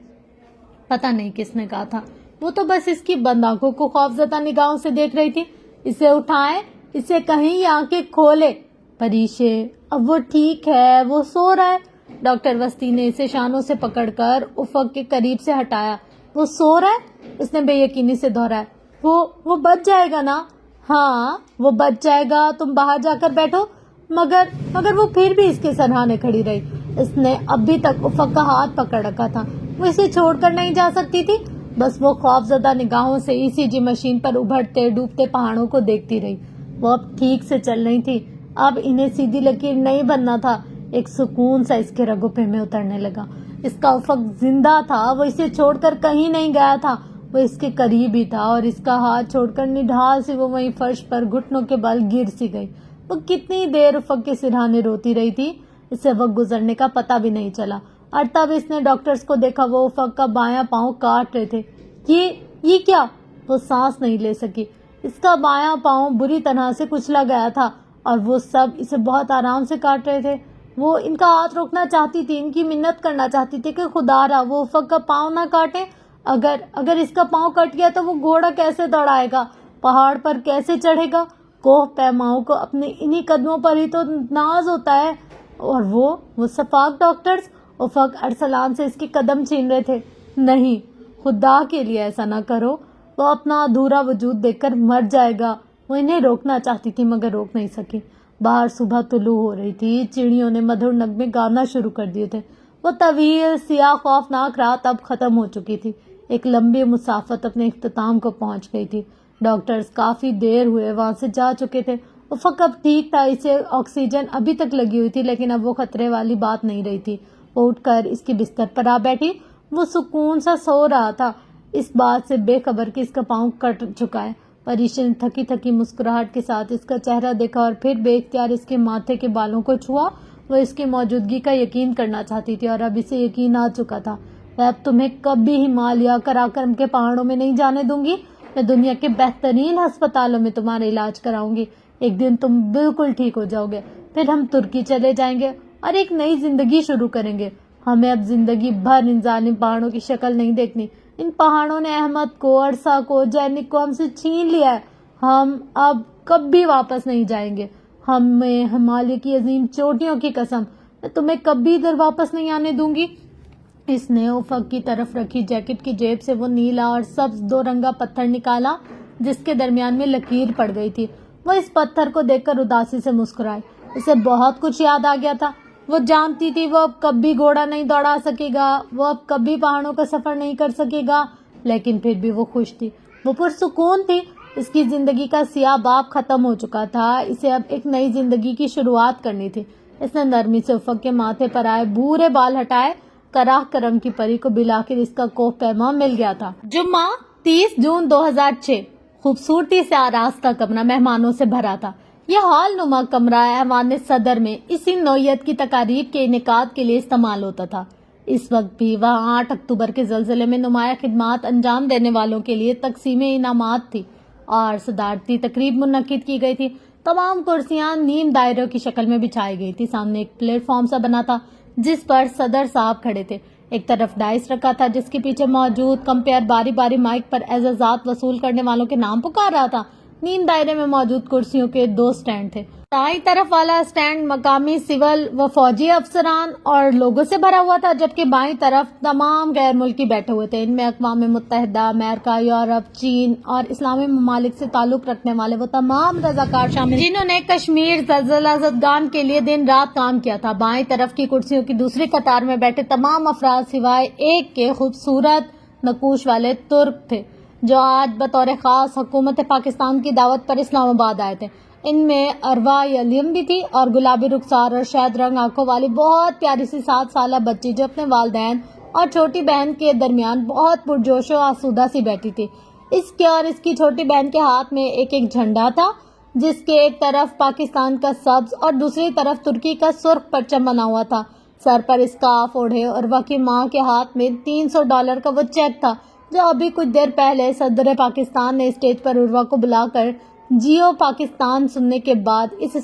پتہ نہیں کس نے کہا تھا، وہ تو بس اس کی بند آنکھوں کو خوفزدہ نگاہوں سے دیکھ رہی تھی۔ اسے اٹھائیں، اسے کہیں یہ آنکھیں کھولے۔ پریشے، اب وہ ٹھیک ہے، وہ سو رہا ہے۔ ڈاکٹر وسطی نے اسے شانوں سے پکڑ کر افق کے قریب سے ہٹایا۔ وہ سو رہا ہے؟ اس نے بے یقینی سے دہرایا۔ وہ بچ جائے گا نا؟ ہاں وہ بچ جائے گا، تم باہر جا کر بیٹھو۔ مگر وہ پھر بھی اس کے سرہانے کھڑی رہی۔ اس نے ابھی تک افق کا ہاتھ پکڑ رکھا تھا، وہ اسے چھوڑ کر نہیں جا سکتی تھی، بس وہ خوفزدہ نگاہوں سے ECG مشین پر ابھرتے ڈوبتے پہاڑوں کو دیکھتی رہی۔ وہ اب ٹھیک سے چل رہی تھی، اب انہیں سیدھی لکیر نہیں بننا تھا۔ ایک سکون سا اس کے رگوں پہ میں اترنے لگا۔ اس کا افق زندہ تھا، وہ اسے چھوڑ کر کہیں نہیں گیا تھا، وہ اس کے قریب ہی تھا، اور اس کا ہاتھ چھوڑ کر نڈھال سی وہ وہیں فرش پر گھٹنوں کے بل گر سی گئی۔ وہ کتنی دیر افق کے سرہانے روتی رہی تھی، اسے وقت گزرنے کا پتہ بھی نہیں چلا، اور تب اس نے ڈاکٹرز کو دیکھا، وہ افق کا بایاں پاؤں کاٹ رہے تھے۔ یہ کیا؟ وہ سانس نہیں لے سکی، اس کا بایاں پاؤں بری طرح سے کچلا گیا تھا اور وہ سب اسے بہت آرام سے کاٹ رہے تھے۔ وہ ان کا ہاتھ روکنا چاہتی تھی، ان کی منت کرنا چاہتی تھی کہ خدا را وہ افق کا پاؤں نہ کاٹے۔ اگر اس کا پاؤں کٹ گیا تو وہ گھوڑا کیسے دوڑائے گا، پہاڑ پر کیسے چڑھے گا؟ کوہ پیماؤں کو اپنے انہی قدموں پر ہی تو ناز ہوتا ہے۔ اور وہ سفاک ڈاکٹرز افق ارسلان سے اس کے قدم چھین رہے تھے۔ نہیں، خدا کے لیے ایسا نہ کرو، وہ اپنا ادھورا وجود دیکھ کر مر جائے گا۔ وہ انہیں روکنا چاہتی تھی مگر روک نہیں سکی۔ باہر صبح طلوع ہو رہی تھی، چڑیوں نے مدھر نغمے گانا شروع کر دیے تھے۔ وہ طویل سیاہ خوفناک رات اب ختم ہو چکی تھی، ایک لمبی مسافت اپنے اختتام کو پہنچ گئی تھی۔ ڈاکٹرز کافی دیر ہوئے وہاں سے جا چکے تھے۔ افق اب ٹھیک تھا، اسے آکسیجن ابھی تک لگی ہوئی تھی لیکن اب وہ خطرے والی بات نہیں رہی تھی۔ وہ اٹھ کر اس کے بستر پر آ بیٹھی۔ وہ سکون سا سو رہا تھا، اس بات سے بے خبر کہ اس کا پاؤں کٹ چکا ہے۔ پریشا نے تھکی تھکی مسکراہٹ کے ساتھ اس کا چہرہ دیکھا اور پھر بے اختیار اس کے ماتھے کے بالوں کو چھوا۔ وہ اس کی موجودگی کا یقین کرنا چاہتی تھی اور اب اسے یقین آ چکا تھا۔ میں اب تمہیں کبھی ہمالیہ قراقرم کے پہاڑوں میں نہیں جانے دوں گی۔ میں دنیا کے بہترین ہسپتالوں میں تمہارا علاج کراؤں گی۔ ایک دن تم بالکل ٹھیک ہو جاؤ گے، پھر ہم ترکی چلے جائیں گے اور ایک نئی زندگی شروع کریں گے۔ ہمیں اب زندگی بھر ان ظالم پہاڑوں کی شکل نہیں دیکھنی۔ ان پہاڑوں نے احمد کو، ارسا کو، جینک کو ہم سے چھین لیا ہے۔ ہم اب کبھی واپس نہیں جائیں گے۔ ہمیں ہمالیہ کی عظیم چوٹیوں کی قسم، میں تمہیں کبھی ادھر واپس نہیں آنے دوں گی۔ اس نے افق کی طرف رکھی جیکٹ کی جیب سے وہ نیلا اور سبز دو رنگا پتھر نکالا جس کے درمیان میں لکیر پڑ گئی تھی۔ وہ اس پتھر کو دیکھ کر اداسی سے مسکرائے۔ اسے بہت کچھ یاد آ گیا تھا۔ وہ جانتی تھی وہ اب کبھی گھوڑا نہیں دوڑا سکے گا، وہ اب کبھی پہاڑوں کا سفر نہیں کر سکے گا، لیکن پھر بھی وہ خوش تھی، وہ پرسکون تھی۔ اس کی زندگی کا سیاہ باب ختم ہو چکا تھا، اسے اب ایک نئی زندگی کی شروعات کرنی تھی۔ اس نے نرمی سے افق کے ماتھے پر آئے بھورے بال ہٹائے۔ کراہ کرم کی پری کو بالآخر اس کا کوہ پیما مل گیا تھا۔ جمعہ 30 جون 2006۔ خوبصورتی سے آراستہ کمرہ مہمانوں سے بھرا تھا۔ یہ ہال نما کمرہ ایوان صدر میں اسی نوعیت کی تقاریب کے انعقاد کے لیے استعمال ہوتا تھا۔ اس وقت بھی وہاں 8 اکتوبر کے زلزلے میں نمایاں خدمات انجام دینے والوں کے لیے تقسیم انعامات تھی اور صدارتی تقریب منعقد کی گئی تھی۔ تمام کرسیاں نیم دائروں کی شکل میں بچھائی گئی تھی۔ سامنے ایک پلیٹ فارم سا بنا تھا جس پر صدر صاحب کھڑے تھے۔ ایک طرف ڈائس رکھا تھا جس کے پیچھے موجود کمپیئر باری باری مائک پر اعزازات وصول کرنے والوں کے نام پکار رہا تھا۔ نیم دائرے میں موجود کرسیوں کے 2 سٹینڈ تھے۔ دائیں طرف والا سٹینڈ مقامی سول و فوجی افسران اور لوگوں سے بھرا ہوا تھا، جبکہ بائیں طرف تمام غیر ملکی بیٹھے ہوئے تھے۔ ان میں اقوام متحدہ، امریکہ، یورپ، چین اور اسلامی ممالک سے تعلق رکھنے والے وہ تمام رضاکار شامل جنہوں نے کشمیر زلزلہ زدگان کے لیے دن رات کام کیا تھا۔ بائیں طرف کی کرسیوں کی دوسری قطار میں بیٹھے تمام افراد سوائے ایک کے خوبصورت نقوش والے ترک تھے جو آج بطور خاص حکومت پاکستان کی دعوت پر اسلام آباد آئے تھے۔ ان میں اروا یم بھی تھی اور گلابی رخسار اور شہد رنگ آنکھوں والی بہت پیاری سی 7 سالہ بچی جو اپنے والدین اور چھوٹی بہن کے درمیان بہت پرجوش و آسودہ سی بیٹھی تھی۔ اس کے اور اس کی چھوٹی بہن کے ہاتھ میں ایک جھنڈا تھا جس کے ایک طرف پاکستان کا سبز اور دوسری طرف ترکی کا سرخ پرچم بنا ہوا تھا۔ سر پر اسکارف اوڑھے اروا کی ماں کے ہاتھ میں $300 کا وہ چیک تھا جو ابھی کچھ دیر پہلے صدر پاکستان نے اسٹیج پر اروا کو بلا کر جیو پاکستان سننے کے بعد اسے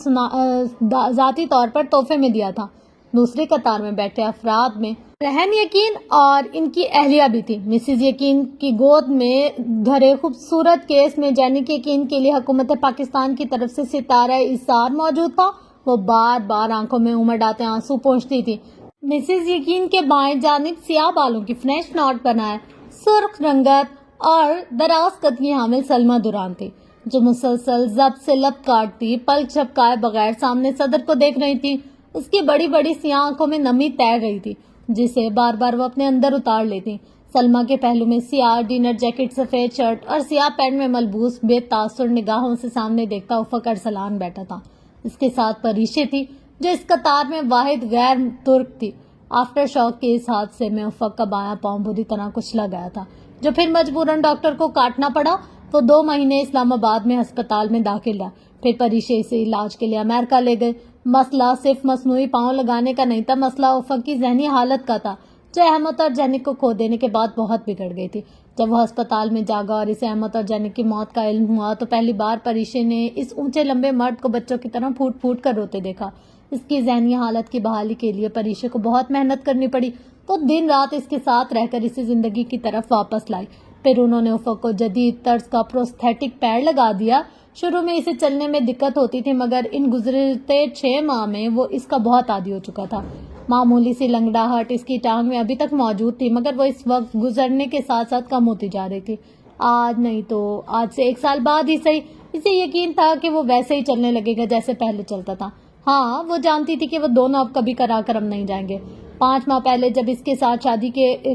ذاتی طور پر تحفے میں دیا تھا۔ دوسری قطار میں بیٹھے افراد میں رہن یقین اور ان کی اہلیہ بھی تھی۔ مسز یقین کی گود میں بھرے خوبصورت کیس میں جینک یقین کے لیے حکومت پاکستان کی طرف سے ستارہ اثار موجود تھا۔ وہ بار بار آنکھوں میں امڑ آتے آنسو پوچھتی تھی۔ مسز یقین کے بائیں جانب سیاہ بالوں کی فرینچ ناٹ بنائے سرخ رنگت اور دراز قد کی حامل سلمہ دوران تھی جو مسلسل ضبط سے لب کاٹتی پلک جھپکائے بغیر سامنے صدر کو دیکھ رہی تھی۔ اس کی بڑی بڑی سیاہ آنکھوں میں نمی تیر رہی تھی جسے بار بار وہ اپنے اندر اتار لیتی۔ سلمہ کے پہلو میں سیاہ ڈینر جیکٹ، سفید شرٹ اور سیاہ پینٹ میں ملبوس بے تاثر نگاہوں سے سامنے دیکھتا افق ارسلان بیٹھا تھا۔ اس کے ساتھ پریشا تھی جو اس قطار میں واحد غیر ترک تھی۔ آفٹر شاک کے اس حادثے میں افق کا بایاں پاؤں بری طرح کچلا گیا تھا جو پھر مجبوراً ڈاکٹر کو کاٹنا پڑا۔ وہ 2 مہینے اسلام آباد میں ہسپتال میں داخل رہا، پھر پریشا اسے علاج کے لیے امریکہ لے گئے۔ مسئلہ صرف مصنوعی پاؤں لگانے کا نہیں تھا، مسئلہ افق کی ذہنی حالت کا تھا جو احمد اور جینک کو کھو دینے کے بعد بہت بگڑ گئی تھی۔ جب وہ ہسپتال میں جاگا اور اسے احمد اور جینک کی موت کا علم ہوا تو پہلی بار پریشے نے اس اونچے لمبے مرد کو بچوں کی طرح پھوٹ پھوٹ کر روتے دیکھا۔ اس کی ذہنی حالت کی بحالی کے لیے پریشے کو بہت محنت کرنی پڑی، تو دن رات اس کے ساتھ رہ کر اسے زندگی کی طرف واپس لائی۔ پھر انہوں نے افق کو جدید طرز کا پروستھیٹک پیر لگا دیا۔ شروع میں اسے چلنے میں دقت ہوتی تھی، مگر ان گزرتے 6 ماہ میں وہ اس کا بہت عادی ہو چکا تھا۔ معمولی سی لنگڑاہٹ اس کی ٹانگ میں ابھی تک موجود تھی، مگر وہ اس وقت گزرنے کے ساتھ ساتھ کم ہوتی جا رہی تھی۔ آج نہیں تو آج سے 1 سال بعد ہی صحیح، اسے یقین تھا کہ وہ ویسے ہی چلنے لگے گا جیسے پہلے چلتا تھا۔ ہاں، وہ جانتی تھی کہ وہ دونوں اب کبھی قراقرم نہیں جائیں گے۔ 5 ماہ پہلے جب اس کے ساتھ شادی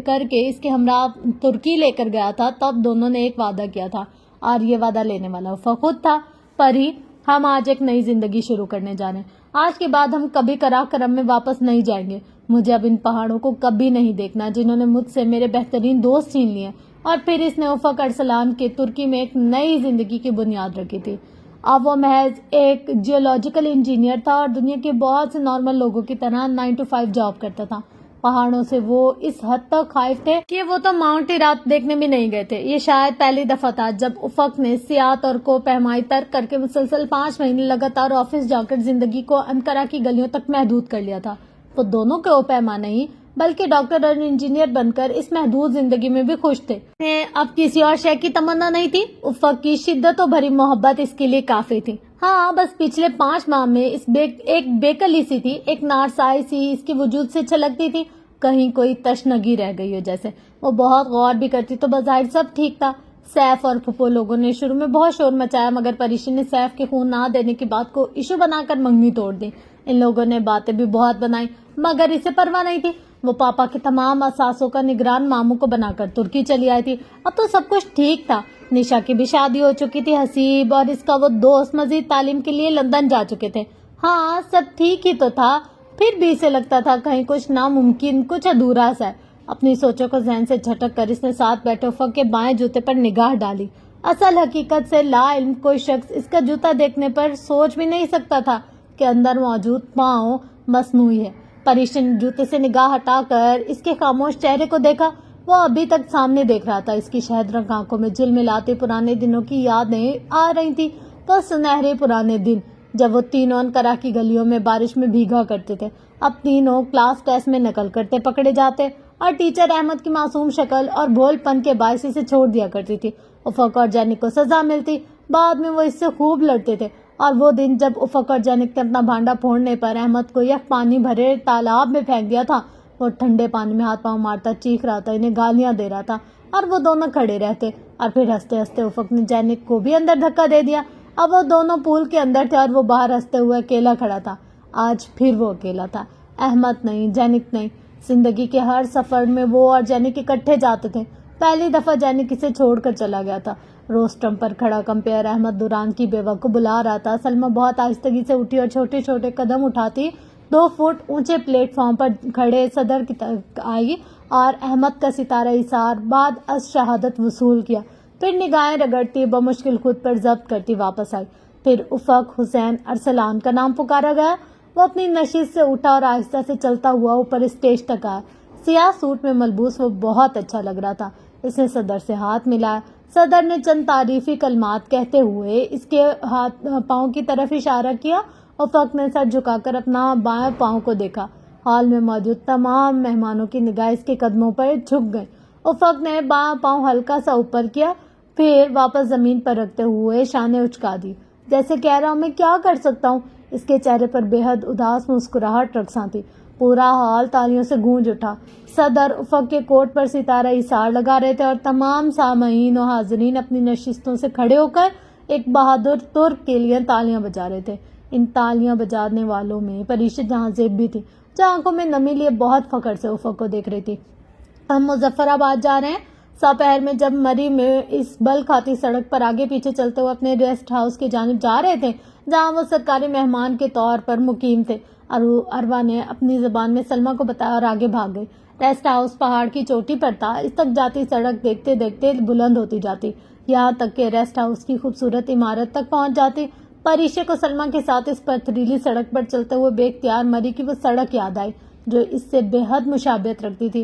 کر کے اس کے ہمراہ ترکی لے کر گیا تھا، تب دونوں نے ایک وعدہ کیا تھا، اور یہ وعدہ لینے والا افق خود تھا۔ پری، ہم آج ایک نئی زندگی شروع کرنے جا رہے ہیں۔ آج کے بعد ہم کبھی قراقرم میں واپس نہیں جائیں گے۔ مجھے اب ان پہاڑوں کو کبھی نہیں دیکھنا جنہوں نے مجھ سے میرے بہترین دوست چھین لیے۔ اور پھر اس نے افق ارسلان کے ترکی میں ایک نئی زندگی کی بنیاد رکھی تھی۔ اب وہ محض ایک جیولوجیکل انجینئر تھا اور دنیا کے بہت سے نارمل لوگوں کی طرح 9 to 5 جاب کرتا تھا۔ پہاڑوں سے وہ اس حد تک خائف تھے کہ وہ تو ماؤنٹ ایرات دیکھنے بھی نہیں گئے تھے۔ یہ شاید پہلی دفعہ تھا جب افق نے سیاحت اور کو پہمائی ترک کر کے مسلسل 5 مہینے لگاتار آفس جا کر زندگی کو انقرہ کی گلیوں تک محدود کر لیا تھا۔ وہ دونوں کے اوپیما نہیں بلکہ ڈاکٹر اور انجینئر بن کر اس محدود زندگی میں بھی خوش تھے۔ اب کسی اور شے کی تمنا نہیں تھی۔ افق کی شدت و بھری محبت اس کے لیے کافی تھی۔ ہاں، بس پچھلے 5 ماہ میں ایک بیکلی سی تھی، ایک نارسائی سی اس کے وجود سے چھلکتی تھی، کہیں کوئی تشنگی رہ گئی ہو جیسے۔ وہ بہت غور بھی کرتی تو بظاہر سب ٹھیک تھا۔ سیف اور پھپھو لوگوں نے شروع میں بہت شور مچایا، مگر پریشی نے سیف کے خون نہ دینے کی بات کو ایشو بنا کر منگنی توڑ دی۔ ان لوگوں نے باتیں بھی بہت بنائی، مگر اسے پرواہ نہیں تھی۔ وہ پاپا کے تمام اثاثوں کا نگران ماموں کو بنا کر ترکی چلی آئی تھی۔ اب تو سب کچھ ٹھیک تھا۔ نشا کی بھی شادی ہو چکی تھی، حسیب اور اس کا وہ دوست مزید تعلیم کے لیے لندن جا چکے تھے۔ ہاں، سب ٹھیک ہی تو تھا، پھر بھی اسے لگتا تھا کہیں کچھ ناممکن، کچھ ادھورا سا ہے۔ اپنی سوچوں کو ذہن سے جھٹک کر اس نے ساتھ بیٹھے افق کے بائیں جوتے پر نگاہ ڈالی۔ اصل حقیقت سے لا علم کوئی شخص اس کا جوتا دیکھنے پر سوچ بھی نہیں سکتا تھا کہ اندر موجود پاؤں مصنوعی ہے۔ پریشی نے جوتے سے نگاہ ہٹا کر اس کے خاموش چہرے کو دیکھا۔ وہ ابھی تک سامنے دیکھ رہا تھا۔ اس کی شہد رنگ آنکھوں میں جھلملاتے پرانے دنوں کی یادیں آ رہی تھی، وہ سنہرے پرانے دن جب وہ تینوں انقرہ کی گلیوں میں بارش میں بھیگا کرتے تھے۔ اب تینوں کلاس ٹیسٹ میں نقل کرتے پکڑے جاتے اور ٹیچر احمد کی معصوم شکل اور بھول پن کے باعث اسے چھوڑ دیا کرتی تھی۔ افق اور جینک کو سزا ملتی، بعد میں وہ اس سے خوب لڑتے تھے۔ اور وہ دن جب افق اور جینک نے اپنا بھانڈا پھوڑنے پر احمد کو یک پانی بھرے تالاب میں پھینک دیا تھا، وہ ٹھنڈے پانی میں ہاتھ پاؤں مارتا چیخ رہا تھا، انہیں گالیاں دے رہا تھا، اور وہ دونوں کھڑے رہتے۔ اور پھر ہنستے ہنستے افق نے جینک کو بھی اندر دھکا دے دیا۔ اب وہ دونوں پول کے اندر تھے اور وہ باہر ہنستے ہوئے اکیلا کھڑا تھا۔ آج پھر وہ اکیلا تھا، احمد نہیں، جینک نہیں۔ زندگی کے ہر سفر میں وہ اور جینک اکٹھے جاتے تھے۔ پہلی دفعہ جینک اسے چھوڑ کر چلا گیا تھا۔ روسٹرم پر کھڑا کمپیئر احمد دوران کی بیوہ کو بلا رہا تھا۔ سلمہ بہت آہستگی سے اٹھی اور چھوٹے چھوٹے قدم اٹھاتی 2 فٹ اونچے پلیٹ فارم پر کھڑے صدر کی طرف آئی اور احمد کا ستارہ ایثار بعد از شہادت وصول کیا۔ پھر نگاہیں رگڑتی بمشکل خود پر ضبط کرتی واپس آئی۔ پھر افق حسین ارسلان کا نام پکارا گیا۔ وہ اپنی نشست سے اٹھا اور آہستہ سے چلتا ہوا اوپر اسٹیج تک آیا۔ سیاہ سوٹ میں ملبوس وہ بہت اچھا لگ رہا تھا۔ اس نے صدر سے ہاتھ ملایا۔ صدر نے چند تعریفی کلمات کہتے ہوئے اس کے ہاتھ پاؤں کی طرف اشارہ کیا۔ افق نے سر جھکا کر اپنا بائیں پاؤں کو دیکھا۔ ہال میں موجود تمام مہمانوں کی نگاہ اس کے قدموں پر جھک گئی۔ افق نے بائیں پاؤں ہلکا سا اوپر کیا، پھر واپس زمین پر رکھتے ہوئے شانیں اچکا دی، جیسے کہہ رہا ہوں میں کیا کر سکتا ہوں۔ اس کے چہرے پر بے حد اداس مسکراہٹ رقصاں تھی۔ پورا ہال تالیوں سے گونج اٹھا۔ صدر افق کے کوٹ پر ستارہ ایثار لگا رہے تھے اور تمام سامعین و حاضرین اپنی نشستوں سے کھڑے ہو کر ایک بہادر ترک کے لیے تالیاں بجا رہے تھے۔ ان تالیاں بجانے والوں میں پریشا جہاں زیب بھی تھی، جو آنکھوں میں نمی لیے بہت فخر سے افق کو دیکھ رہی تھی۔ ہم مظفر آباد جا رہے ہیں۔ سپہر میں جب مری میں اس بل کھاتی سڑک پر آگے پیچھے چلتے ہوئے اپنے ریسٹ ہاؤس کی جانب جا رہے تھے جہاں وہ سرکاری مہمان کے طور پر مقیم تھے، اروا نے اپنی زبان میں سلمہ کو بتایا اور آگے بھاگ گئی۔ ریسٹ ہاؤس پہاڑ کی چوٹی پر تھا۔ اس تک جاتی سڑک دیکھتے دیکھتے بلند ہوتی جاتی، یہاں تک کہ ریسٹ ہاؤس کی خوبصورت عمارت تک پہنچ جاتی۔ پریشے کو سلمہ کے ساتھ اس پتھریلی سڑک پر چلتے ہوئے بے اختیار مری کی وہ سڑک یاد آئی جو اس سے بے حد مشابہت رکھتی تھی۔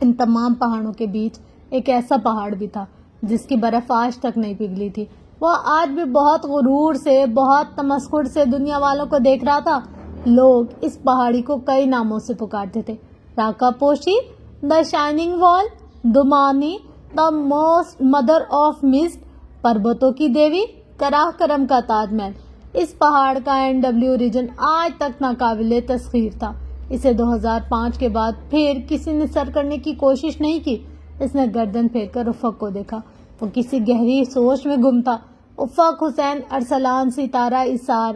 ان تمام پہاڑوں کے بیچ ایک ایسا پہاڑ بھی تھا جس کی برف آج تک نہیں پگھلی تھی. وہ آج بھی بہت غرور سے، بہت تمسخر سے دنیا والوں کو دیکھ رہا تھا. لوگ اس پہاڑی کو کئی ناموں سے پکارتے تھے. راکا پوشی، دا شائننگ وال، دمانی، the most mother of mist, پربتوں کی دیوی، کراکرم کا تاج محل. اس پہاڑ کا NW ریجن آج تک ناقابل تسخیر تھا. اسے 2005 کے بعد پھر کسی نے سر کرنے کی کوشش نہیں کی. اس نے گردن پھیر کر افق کو دیکھا. وہ کسی گہری سوچ میں گم تھا. افق، حسین، ارسلان، ستارہ، اسار،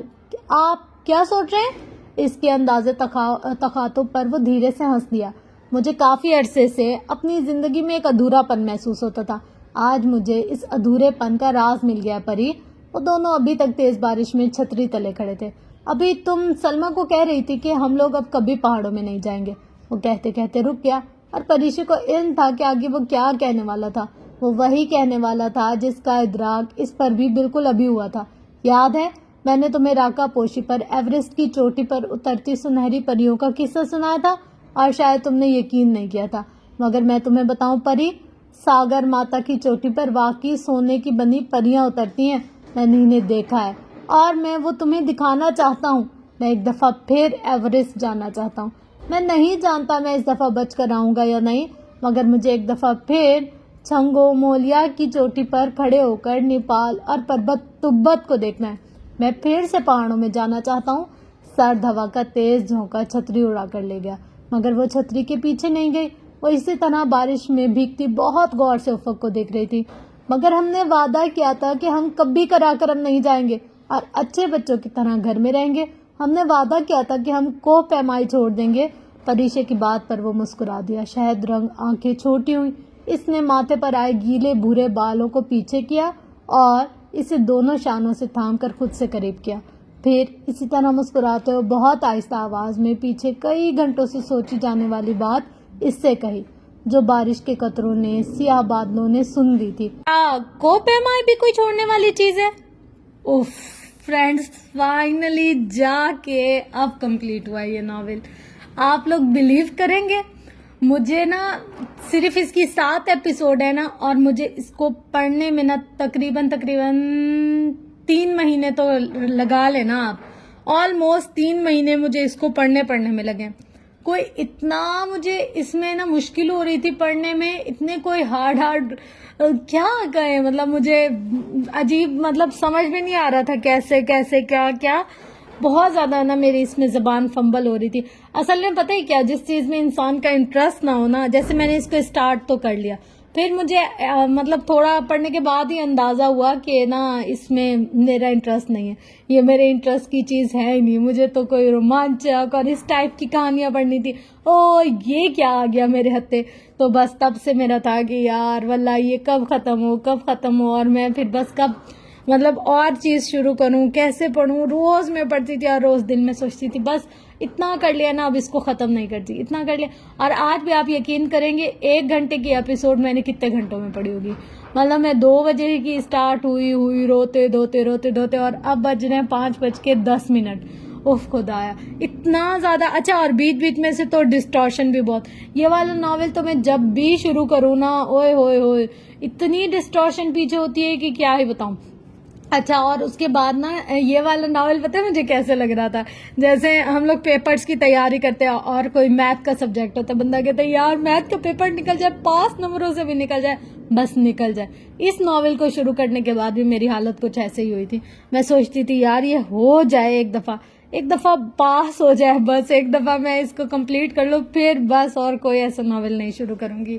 آپ کیا سوچ رہے ہیں؟ اس کے انداز تخاطب پر وہ دھیرے سے ہنس دیا. مجھے کافی عرصے سے اپنی زندگی میں ایک ادھورا پن محسوس ہوتا تھا. آج مجھے اس ادھورے پن کا راز مل گیا. پری، وہ دونوں ابھی تک تیز بارش میں چھتری تلے کھڑے تھے. ابھی تم سلمہ کو کہہ رہی تھی کہ ہم لوگ اب کبھی پہاڑوں میں نہیں جائیں گے. وہ کہتے کہتے رک گیا اور پریشی کو علم تھا کہ آگے وہ کیا کہنے والا تھا. وہ وہی کہنے والا تھا جس کا ادراک اس پر بھی بالکل ابھی ہوا تھا. یاد ہے میں نے تمہیں راکا پوشی پر ایوریسٹ کی چوٹی پر اترتی سنہری پریوں کا قصہ سنایا تھا اور شاید تم نے یقین نہیں کیا تھا. مگر میں تمہیں بتاؤں پری، ساگر ماتا کی چوٹی پر واقعی سونے کی بنی پریاں اترتی ہیں. میں نے انہیں دیکھا ہے اور میں وہ تمہیں دکھانا چاہتا ہوں. میں ایک دفعہ پھر ایوریسٹ جانا چاہتا ہوں. میں نہیں جانتا میں اس دفعہ بچ کر آؤں گا یا نہیں، مگر مجھے ایک دفعہ پھر چھنگو مولیا کی چوٹی پر کھڑے ہو کر نیپال اور پربت تبت کو دیکھنا ہے. میں پھر سے پہاڑوں میں جانا چاہتا ہوں. سرد ہوا کا تیز جھونکا چھتری اڑا کر لے گیا، مگر وہ چھتری کے پیچھے نہیں گئی. وہ اسی طرح بارش میں بھیگتی بہت غور سے افق کو دیکھ رہی تھی. مگر ہم نے وعدہ کیا تھا کہ ہم کبھی کراکرم نہیں جائیں گے اور اچھے بچوں کی طرح گھر میں رہیں گے. ہم نے وعدہ کیا تھا کہ ہم کوہ پیمائی چھوڑ دیں گے. پریشے کی بات پر وہ مسکرا دیا. شہد رنگ آنکھیں چھوٹی ہوئی. اس نے ماتھے پر آئے گیلے بھورے بالوں کو پیچھے کیا اور اسے دونوں شانوں سے تھام کر خود سے قریب کیا. پھر اسی طرح مسکراتے ہوئے بہت آہستہ آواز میں پیچھے کئی گھنٹوں سے سوچی جانے والی بات اس سے کہی جو بارش کے قطروں نے، سیاہ بادلوں نے سن لی تھی. کوہ پیمائی بھی کوئی چھوڑنے والی چیز ہے؟ اوف فرینڈز، فائنلی جا کے اب کمپلیٹ ہوا یہ ناول. آپ لوگ بلیو کریں گے، مجھے نا صرف اس کی 7 ایپیسوڈ ہے نا، اور مجھے اس کو پڑھنے میں نا تقریباً 3 مہینے تو لگا لینا آپ. آلموسٹ 3 مہینے مجھے اس کو پڑھنے میں لگے. کوئی اتنا مجھے اس میں نا مشکل ہو رہی تھی پڑھنے میں، اتنے کوئی ہارڈ کیا کہیں، مطلب مجھے عجیب، مطلب سمجھ میں نہیں آ رہا تھا کیسے کیا بہت زیادہ نا میری اس میں زبان فمبل ہو رہی تھی. اصل میں پتہ ہی کیا، جس چیز میں انسان کا انٹرسٹ نہ ہونا، جیسے میں نے اس کو اسٹارٹ تو کر لیا، پھر مجھے مطلب تھوڑا پڑھنے کے بعد ہی اندازہ ہوا کہ نا اس میں میرا انٹرسٹ نہیں ہے، یہ میرے انٹرسٹ کی چیز ہے ہی نہیں. مجھے تو کوئی رومانچک اور اس ٹائپ کی کہانیاں پڑھنی تھی. یہ کیا آ گیا میرے ہتھے. تو بس تب سے میرا تھا کہ یار واللہ یہ کب ختم ہو اور میں پھر بس کب مطلب اور چیز شروع کروں، کیسے پڑھوں. روز میں پڑھتی تھی اور روز دل میں سوچتی تھی بس اتنا کر لیا نا، اب اس کو ختم نہیں کرتی، اتنا کر لیا. اور آج بھی آپ یقین کریں گے 1 گھنٹے کی ایپیسوڈ میں نے کتنے گھنٹوں میں پڑھی ہوگی. مطلب میں 2 بجے کی اسٹارٹ ہوئی روتے اور اب بج رہے ہیں 5:10. اوف خدایا اتنا زیادہ. اچھا، اور بیچ میں سے تو ڈسٹورشن بھی بہت. یہ والا ناول تو میں جب بھی شروع کروں نا، اوئے ہوئے اتنی ڈسٹورشن پیچھے ہوتی ہے کہ کیا ہی بتاؤں. اچھا، اور اس کے بعد نا یہ والا ناول پتہ ہے مجھے کیسے لگ رہا تھا، جیسے ہم لوگ پیپرز کی تیاری کرتے ہیں اور کوئی میتھ کا سبجیکٹ ہوتا ہے، بندہ کہتا ہے یار میتھ کا پیپر نکل جائے، 5 نمبروں سے بھی نکل جائے، بس نکل جائے. اس ناول کو شروع کرنے کے بعد بھی میری حالت کچھ ایسے ہی ہوئی تھی. میں سوچتی تھی یار یہ ہو جائے، ایک دفعہ پاس ہو جائے، بس ایک دفعہ میں اس کو کمپلیٹ کر لوں، پھر بس اور کوئی ایسا ناول نہیں شروع کروں گی.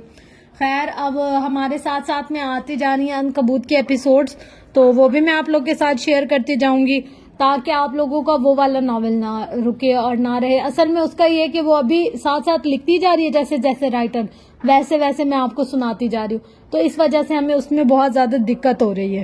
خیر، اب ہمارے ساتھ میں آتی جا رہی ہیں عنکبوت کے ایپیسوڈز، تو وہ بھی میں آپ لوگ کے ساتھ شیئر کرتی جاؤں گی تاکہ آپ لوگوں کا وہ والا ناول نہ رکے اور نہ رہے. اصل میں اس کا یہ کہ وہ ابھی ساتھ لکھتی جا رہی ہے، جیسے رائٹر ویسے میں آپ کو سناتی جا رہی ہوں، تو اس وجہ سے ہمیں اس میں بہت زیادہ دقت ہو رہی ہے.